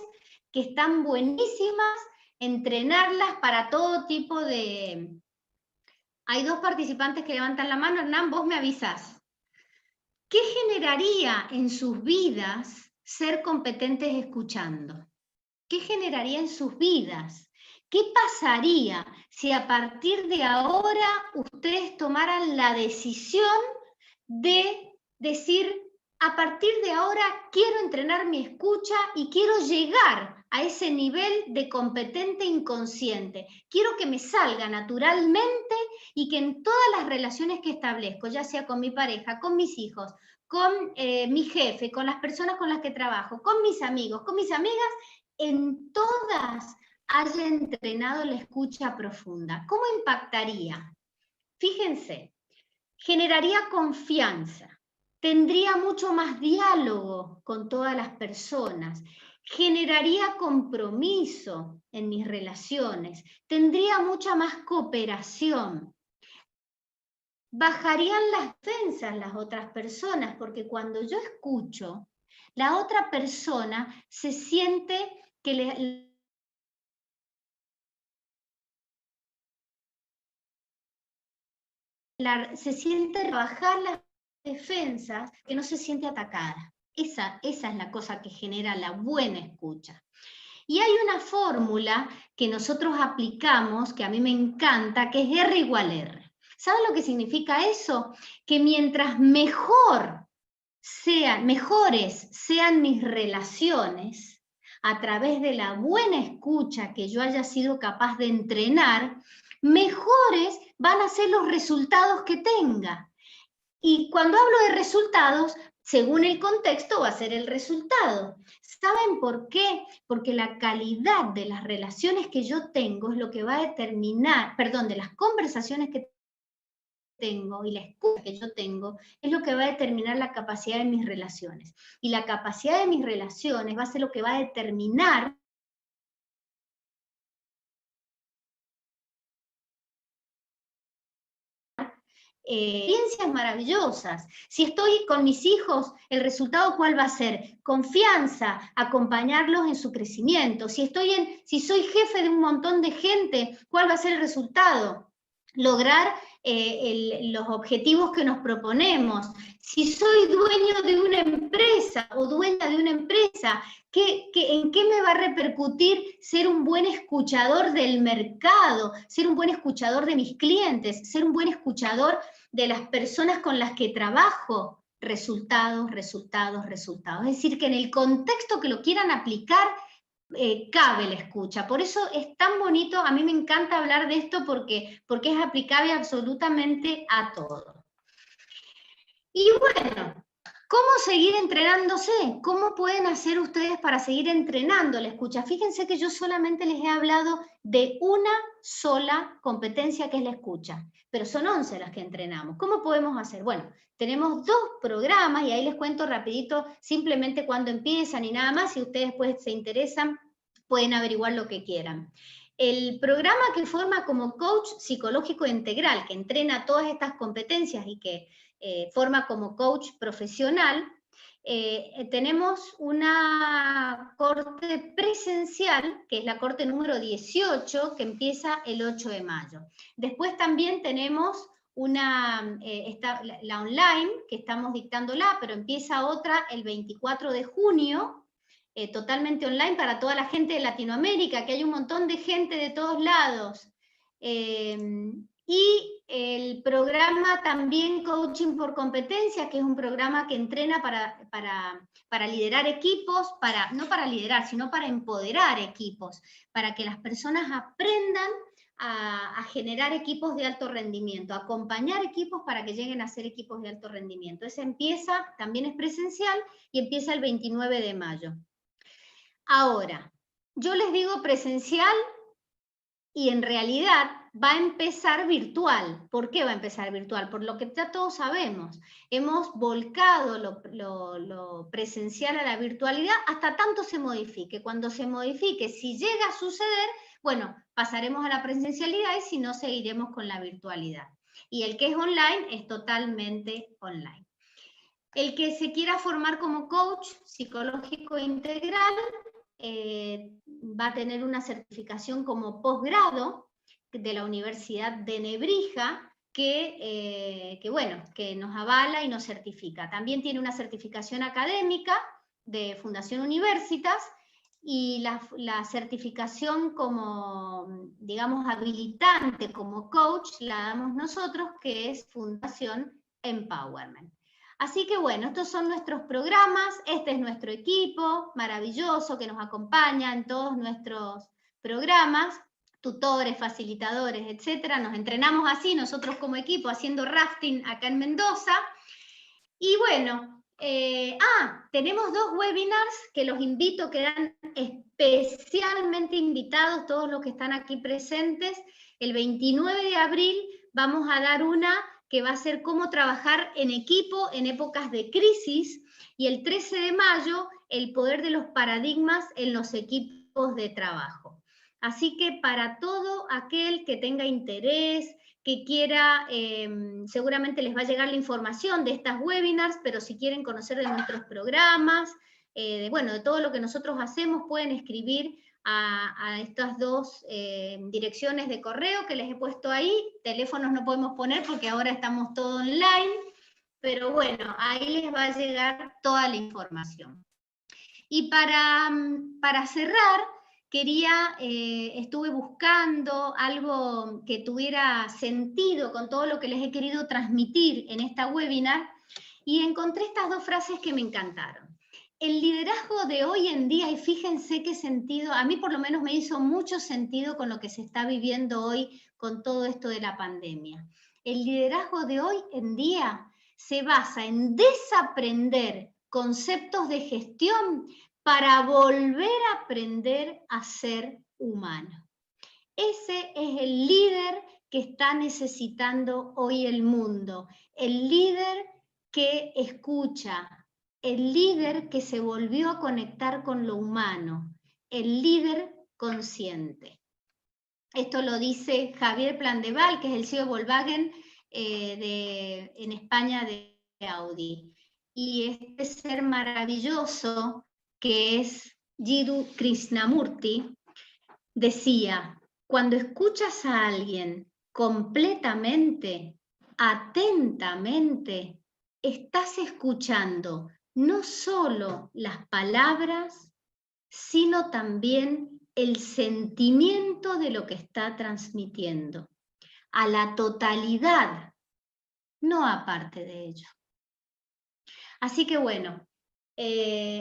que están buenísimas, entrenarlas para todo tipo de... Hay 2 participantes que levantan la mano. Hernán, vos me avisás. ¿Qué generaría en sus vidas ser competentes escuchando? ¿Qué generaría en sus vidas? ¿Qué pasaría si a partir de ahora ustedes tomaran la decisión de decir, a partir de ahora quiero entrenar mi escucha y quiero llegar a ese nivel de competente inconsciente? Quiero que me salga naturalmente y que en todas las relaciones que establezco, ya sea con mi pareja, con mis hijos, con mi jefe, con las personas con las que trabajo, con mis amigos, con mis amigas, en todas haya entrenado la escucha profunda. ¿Cómo impactaría? Fíjense, generaría confianza, tendría mucho más diálogo con todas las personas, generaría compromiso en mis relaciones, tendría mucha más cooperación. Bajarían las defensas las otras personas, porque cuando yo escucho, la otra persona se siente que se siente bajar las defensas, que no se siente atacada. Esa es la cosa que genera la buena escucha. Y hay una fórmula que nosotros aplicamos, que a mí me encanta, que es R igual R. ¿Saben lo que significa eso? Que mientras mejores sean mis relaciones, a través de la buena escucha que yo haya sido capaz de entrenar, mejores van a ser los resultados que tenga. Y cuando hablo de resultados, según el contexto va a ser el resultado. ¿Saben por qué? Porque la calidad de las relaciones que yo tengo es lo que va a determinar, de las conversaciones que tengo y la escucha que yo tengo es lo que va a determinar la capacidad de mis relaciones. Y la capacidad de mis relaciones va a ser lo que va a determinar experiencias maravillosas. Si estoy con mis hijos, ¿el resultado cuál va a ser? Confianza, acompañarlos en su crecimiento. Si soy jefe de un montón de gente, ¿cuál va a ser el resultado? Lograr los objetivos que nos proponemos. Si soy dueño de una empresa o dueña de una empresa, ¿en qué me va a repercutir ser un buen escuchador del mercado, ser un buen escuchador de mis clientes, ser un buen escuchador de las personas con las que trabajo? Resultados, resultados, resultados. Es decir, que en el contexto que lo quieran aplicar, cabe la escucha. Por eso es tan bonito, a mí me encanta hablar de esto porque es aplicable absolutamente a todo. Y bueno, ¿Cómo seguir entrenándose? ¿Cómo pueden hacer ustedes para seguir entrenando la escucha? Fíjense que yo solamente les he hablado de una sola competencia que es la escucha, pero son 11 las que entrenamos. ¿Cómo podemos hacer? Bueno, tenemos 2 programas y ahí les cuento rapidito simplemente cuándo empiezan y nada más. Si ustedes pues se interesan, pueden averiguar lo que quieran. El programa que forma como coach psicológico integral, que entrena todas estas competencias y que forma como coach profesional, tenemos una corte presencial, que es la corte número 18, que empieza el 8 de mayo. Después también tenemos la online, que estamos dictándola, pero empieza otra el 24 de junio, totalmente online para toda la gente de Latinoamérica, que hay un montón de gente de todos lados. Y el programa también Coaching por Competencias, que es un programa que entrena para liderar equipos, no para liderar, sino para empoderar equipos, para que las personas aprendan a generar equipos de alto rendimiento, a acompañar equipos para que lleguen a ser equipos de alto rendimiento. Ese empieza, también es presencial, y empieza el 29 de mayo. Ahora, yo les digo presencial y en realidad va a empezar virtual. ¿Por qué va a empezar virtual? Por lo que ya todos sabemos. Hemos volcado lo presencial a la virtualidad hasta tanto se modifique. Cuando se modifique, si llega a suceder, bueno, pasaremos a la presencialidad y si no, seguiremos con la virtualidad. Y el que es online es totalmente online. El que se quiera formar como coach psicológico integral va a tener una certificación como posgrado de la Universidad de Nebrija que nos avala y nos certifica. También tiene una certificación académica de Fundación Universitas y la certificación como, digamos, habilitante como coach la damos nosotros, que es Fundación Empowerment. Así que bueno, estos son nuestros programas, este es nuestro equipo maravilloso que nos acompaña en todos nuestros programas, tutores, facilitadores, etcétera. Nos entrenamos así, nosotros como equipo, haciendo rafting acá en Mendoza. Y bueno, tenemos 2 webinars que los invito, quedan especialmente invitados todos los que están aquí presentes. El 29 de abril vamos a dar una que va a ser cómo trabajar en equipo en épocas de crisis, y el 13 de mayo, el poder de los paradigmas en los equipos de trabajo. Así que para todo aquel que tenga interés, que quiera, seguramente les va a llegar la información de estas webinars, pero si quieren conocer de nuestros programas, de todo lo que nosotros hacemos, pueden escribir a estas 2 direcciones de correo que les he puesto ahí. Teléfonos no podemos poner porque ahora estamos todo online, pero bueno, ahí les va a llegar toda la información. Y para cerrar, estuve buscando algo que tuviera sentido con todo lo que les he querido transmitir en esta webinar, y encontré estas 2 frases que me encantaron. El liderazgo de hoy en día, y fíjense qué sentido, a mí por lo menos me hizo mucho sentido con lo que se está viviendo hoy con todo esto de la pandemia. El liderazgo de hoy en día se basa en desaprender conceptos de gestión para volver a aprender a ser humano. Ese es el líder que está necesitando hoy el mundo, el líder que escucha, el líder que se volvió a conectar con lo humano, el líder consciente. Esto lo dice Javier Plandeval, que es el CEO de Volkswagen en España de Audi. Y este ser maravilloso, que es Jiddu Krishnamurti, decía: cuando escuchas a alguien completamente, atentamente, estás escuchando no solo las palabras, sino también el sentimiento de lo que está transmitiendo, a la totalidad, no aparte de ello. Así que bueno,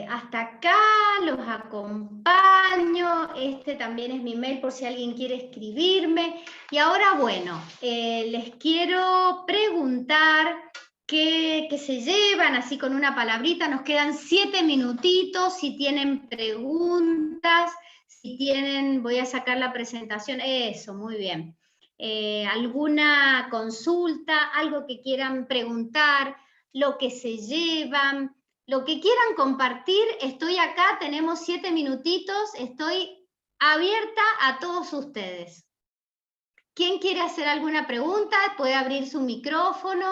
hasta acá los acompaño. Este también es mi mail por si alguien quiere escribirme. Y ahora, bueno, les quiero preguntar ¿Qué se llevan? Así con una palabrita, nos quedan 7 minutitos, si tienen preguntas, si tienen, voy a sacar la presentación, eso, muy bien. Alguna consulta, algo que quieran preguntar, lo que se llevan, lo que quieran compartir, estoy acá, tenemos 7 minutitos, estoy abierta a todos ustedes. ¿Quién quiere hacer alguna pregunta? Puede abrir su micrófono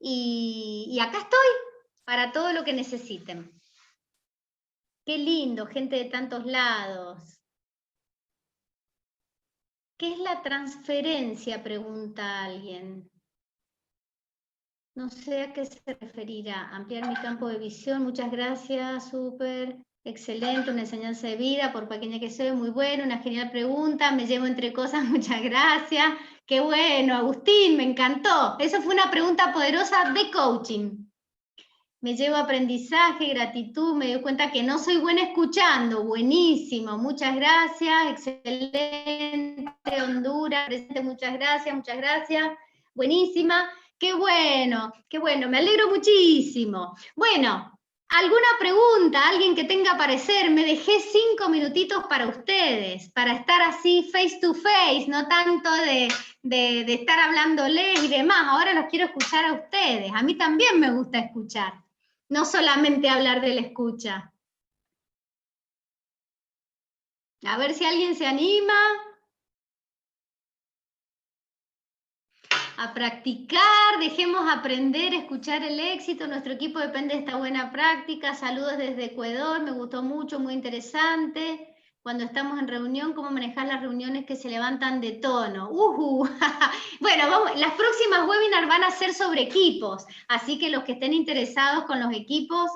y acá estoy para todo lo que necesiten. Qué lindo, gente de tantos lados. ¿Qué es la transferencia? Pregunta alguien. No sé a qué se referirá. Ampliar mi campo de visión. Muchas gracias, súper. Excelente, una enseñanza de vida, por pequeña que soy, muy bueno, una genial pregunta, me llevo entre cosas, muchas gracias. Qué bueno, Agustín, me encantó. Eso fue una pregunta poderosa de coaching. Me llevo aprendizaje, gratitud, me doy cuenta que no soy buena escuchando. Buenísimo, muchas gracias, excelente, Honduras, presente, muchas gracias. Buenísima, qué bueno, me alegro muchísimo. Bueno, ¿alguna pregunta? ¿Alguien que tenga parecer? Me dejé 5 minutitos para ustedes, para estar así face to face, no tanto de estar hablándoles y demás. Ahora los quiero escuchar a ustedes. A mí también me gusta escuchar. No solamente hablar de la escucha. A ver si alguien se anima a practicar, dejemos aprender, escuchar el éxito. Nuestro equipo depende de esta buena práctica. Saludos desde Ecuador, me gustó mucho, muy interesante. Cuando estamos en reunión, ¿cómo manejar las reuniones que se levantan de tono? Bueno, vamos, las próximas webinars van a ser sobre equipos, así que los que estén interesados con los equipos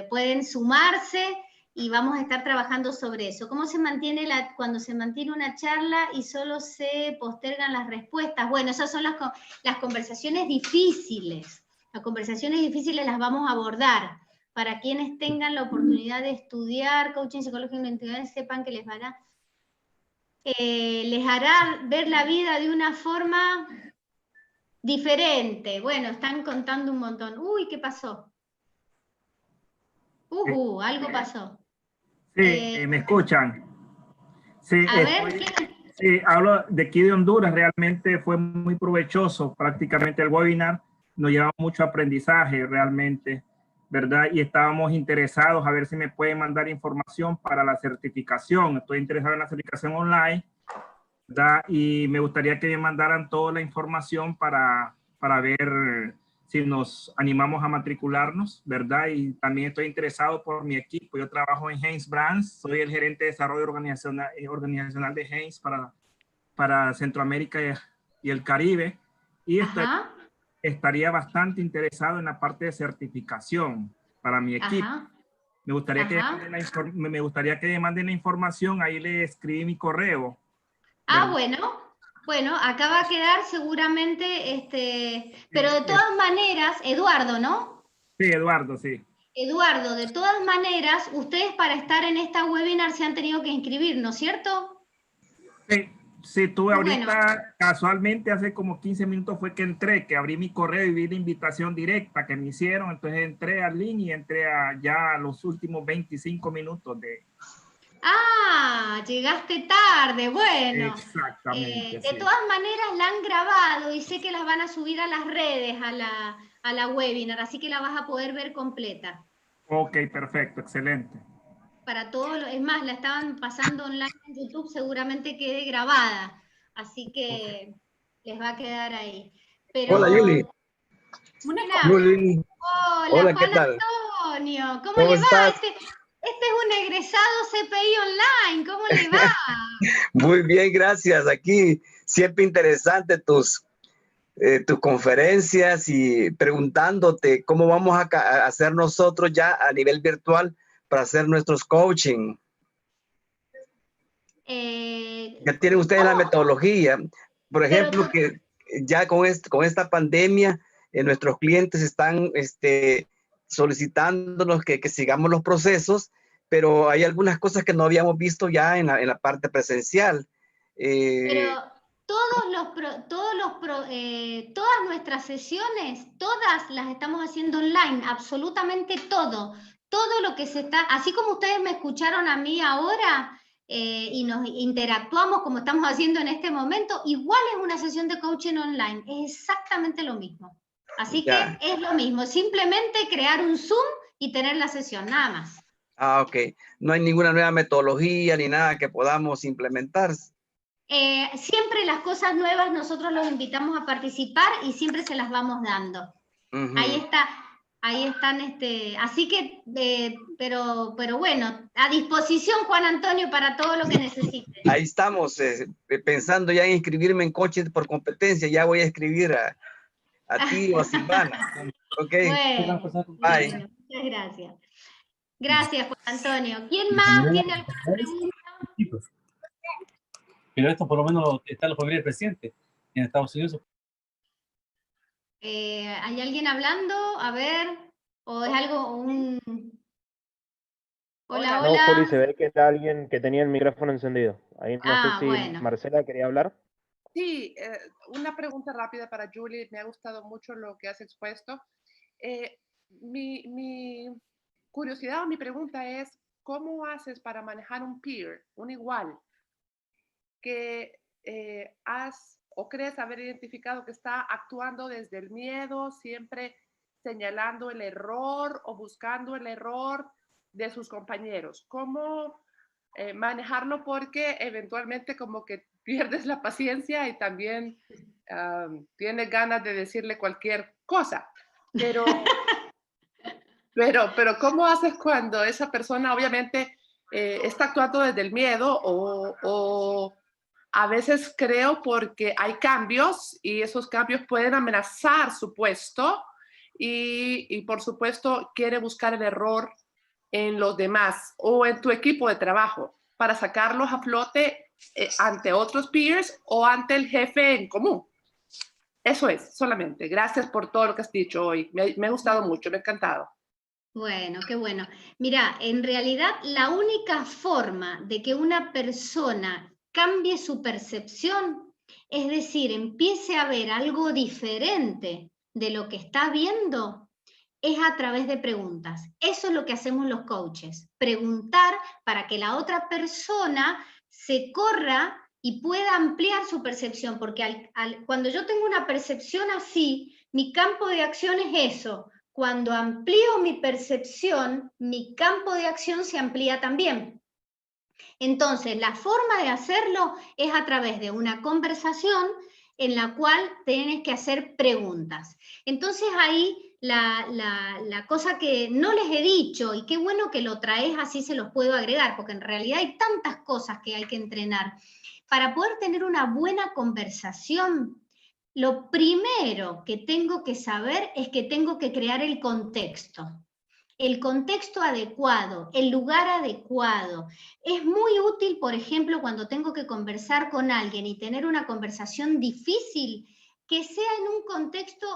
pueden sumarse y vamos a estar trabajando sobre eso. ¿Cómo se mantiene cuando se mantiene una charla y solo se postergan las respuestas? Bueno, esas son las conversaciones difíciles. Las conversaciones difíciles las vamos a abordar. Para quienes tengan la oportunidad de estudiar coaching psicológico individual, sepan que les hará ver la vida de una forma diferente. Bueno, están contando un montón. Uy, ¿qué pasó? Algo pasó. Sí, me escuchan. Sí, a ver, sí, hablo de aquí de Honduras. Realmente fue muy provechoso. Prácticamente el webinar nos llevaba mucho aprendizaje realmente, ¿verdad? Y estábamos interesados a ver si me pueden mandar información para la certificación. Estoy interesado en la certificación online, ¿verdad? Y me gustaría que me mandaran toda la información para ver si nos animamos a matricularnos, ¿verdad? Y también estoy interesado por mi equipo. Yo trabajo en Haynes Brands, soy el gerente de desarrollo organizacional de Haynes para Centroamérica y el Caribe. Y estaría bastante interesado en la parte de certificación para mi equipo. Me gustaría que me manden la información, ahí le escribí mi correo. Bueno, acá va a quedar seguramente, pero de todas maneras, Eduardo, ¿no? Sí, Eduardo, sí. Eduardo, de todas maneras, ustedes para estar en esta webinar se han tenido que inscribir, ¿no es cierto? Sí, tuve ahorita, casualmente hace como 15 minutos fue que entré, que abrí mi correo y vi la invitación directa que me hicieron, entonces entré al link y entré ya a los últimos 25 minutos de... Llegaste tarde, bueno. Exactamente. De todas maneras la han grabado y sé que las van a subir a las redes, a la webinar, así que la vas a poder ver completa. Ok, perfecto, excelente. Para todos, es más, la estaban pasando online en YouTube, seguramente quede grabada, así que les va a quedar ahí. Pero, hola, Yuli. Hola, ¿qué Juan tal? Antonio, ¿cómo le va? Este es un egresado CPI Online, ¿cómo le va? Muy bien, gracias. Aquí siempre interesante tus conferencias y preguntándote cómo vamos a hacer nosotros ya a nivel virtual para hacer nuestros coaching. Ya tienen ustedes la metodología. Por ejemplo, que ya con esta pandemia, nuestros clientes están solicitándonos que sigamos los procesos, pero hay algunas cosas que no habíamos visto ya en la parte presencial. todas nuestras sesiones, todas las estamos haciendo online, absolutamente todo. Todo lo que se está, así como ustedes me escucharon a mí ahora y nos interactuamos como estamos haciendo en este momento, igual es una sesión de coaching online, es exactamente lo mismo. Así que es lo mismo, simplemente crear un Zoom y tener la sesión, nada más. Ah, ok. No hay ninguna nueva metodología ni nada que podamos implementar. Siempre las cosas nuevas nosotros los invitamos a participar y siempre se las vamos dando. Ahí están, así que, pero bueno, a disposición, Juan Antonio, para todo lo que necesite. Ahí estamos, pensando ya en inscribirme en coaching por competencia, ya voy a escribir a ti o a Silvana. Ok. Bueno, bye. Bueno, muchas gracias. Gracias, Juan Antonio. ¿Quién más tiene alguna pregunta? Pero esto por lo menos está en la familia del presidente en Estados Unidos. ¿Hay alguien hablando? A ver, o es algo, Hola, No, Juli, se ve que era alguien que tenía el micrófono encendido. Ahí no sé si bueno. Marcela quería hablar. Sí, una pregunta rápida para Julie. Me ha gustado mucho lo que has expuesto. Mi curiosidad o mi pregunta es, ¿cómo haces para manejar un peer, un igual, que has o crees haber identificado que está actuando desde el miedo, siempre señalando el error o buscando el error de sus compañeros? ¿Cómo manejarlo? Porque eventualmente como que pierdes la paciencia y también tienes ganas de decirle cualquier cosa. Pero ¿cómo haces cuando esa persona obviamente está actuando desde el miedo o a veces creo porque hay cambios y esos cambios pueden amenazar su puesto y por supuesto quiere buscar el error en los demás o en tu equipo de trabajo para sacarlos a flote ante otros peers o ante el jefe en común? Eso es, solamente. Gracias por todo lo que has dicho hoy. Me ha gustado mucho, me ha encantado. Bueno, qué bueno. Mira, en realidad la única forma de que una persona cambie su percepción, es decir, empiece a ver algo diferente de lo que está viendo, es a través de preguntas. Eso es lo que hacemos los coaches, preguntar para que la otra persona se corra y pueda ampliar su percepción, porque cuando yo tengo una percepción así, mi campo de acción es eso. Cuando amplío mi percepción, mi campo de acción se amplía también. Entonces, la forma de hacerlo es a través de una conversación en la cual tienes que hacer preguntas. Entonces, ahí la cosa que no les he dicho, y qué bueno que lo traes, así se los puedo agregar, porque en realidad hay tantas cosas que hay que entrenar. Para poder tener una buena conversación, lo primero que tengo que saber es que tengo que crear el contexto adecuado, el lugar adecuado. Es muy útil, por ejemplo, cuando tengo que conversar con alguien y tener una conversación difícil, que sea en un contexto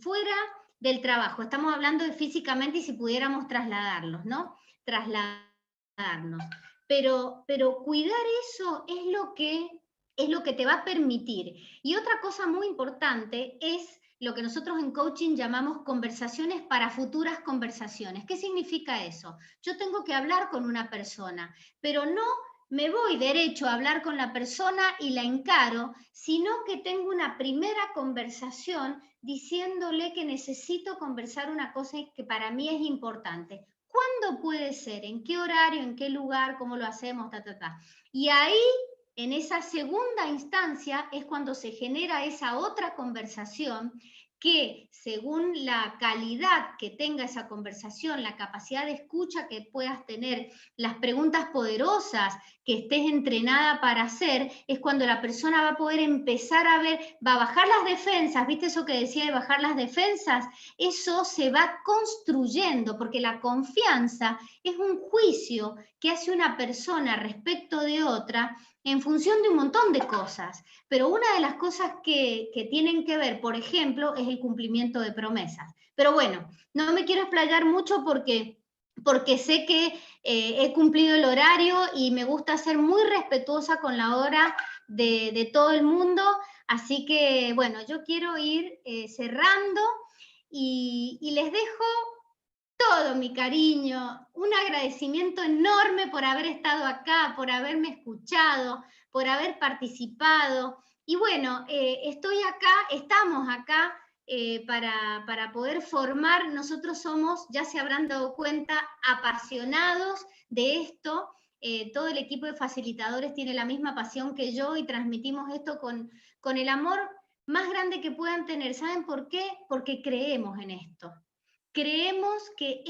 fuera del trabajo. Estamos hablando de físicamente y si pudiéramos trasladarlos, ¿no? Trasladarnos. Pero cuidar eso es lo que te va a permitir. Y otra cosa muy importante es lo que nosotros en coaching llamamos conversaciones para futuras conversaciones. ¿Qué significa eso? Yo tengo que hablar con una persona, pero no me voy derecho a hablar con la persona y la encaro, sino que tengo una primera conversación diciéndole que necesito conversar una cosa que para mí es importante. ¿Cuándo puede ser? ¿En qué horario? ¿En qué lugar? ¿Cómo lo hacemos? Y ahí, en esa segunda instancia, es cuando se genera esa otra conversación que, según la calidad que tenga esa conversación, la capacidad de escucha que puedas tener, las preguntas poderosas que estés entrenada para hacer, es cuando la persona va a poder empezar a ver, va a bajar las defensas. ¿Viste eso que decía de bajar las defensas? Eso se va construyendo, porque la confianza es un juicio que hace una persona respecto de otra en función de un montón de cosas, pero una de las cosas que tienen que ver, por ejemplo, es el cumplimiento de promesas. Pero bueno, no me quiero explayar mucho porque sé que he cumplido el horario y me gusta ser muy respetuosa con la hora de todo el mundo. Así que, bueno, yo quiero ir cerrando y les dejo todo mi cariño, un agradecimiento enorme por haber estado acá, por haberme escuchado, por haber participado. Y bueno, estamos acá para poder formar. Nosotros somos, ya se habrán dado cuenta, apasionados de esto. Todo el equipo de facilitadores tiene la misma pasión que yo y transmitimos esto con el amor más grande que puedan tener. ¿Saben por qué? Porque creemos en esto. Creemos que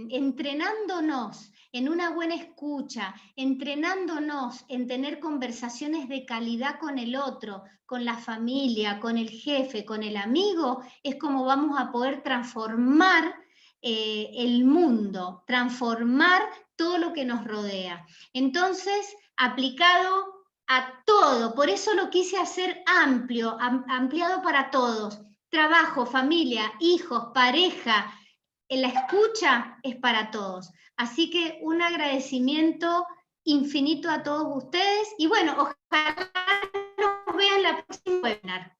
entrenándonos en una buena escucha, entrenándonos en tener conversaciones de calidad con el otro, con la familia, con el jefe, con el amigo, es como vamos a poder transformar el mundo, transformar todo lo que nos rodea. Entonces, aplicado a todo, por eso lo quise hacer amplio, ampliado para todos. Trabajo, familia, hijos, pareja, la escucha es para todos. Así que un agradecimiento infinito a todos ustedes y bueno, ojalá nos vean la próxima webinar.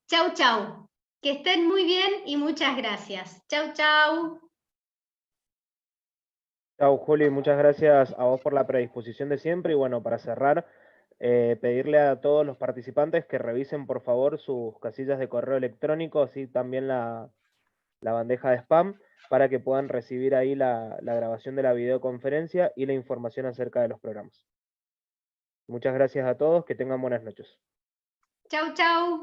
Chau, chau. Que estén muy bien y muchas gracias. Chau, chau. Chau, Juli, muchas gracias a vos por la predisposición de siempre y bueno, para cerrar, pedirle a todos los participantes que revisen por favor sus casillas de correo electrónico, así también la bandeja de spam, para que puedan recibir ahí la grabación de la videoconferencia y la información acerca de los programas. Muchas gracias a todos, que tengan buenas noches. Chau, chau.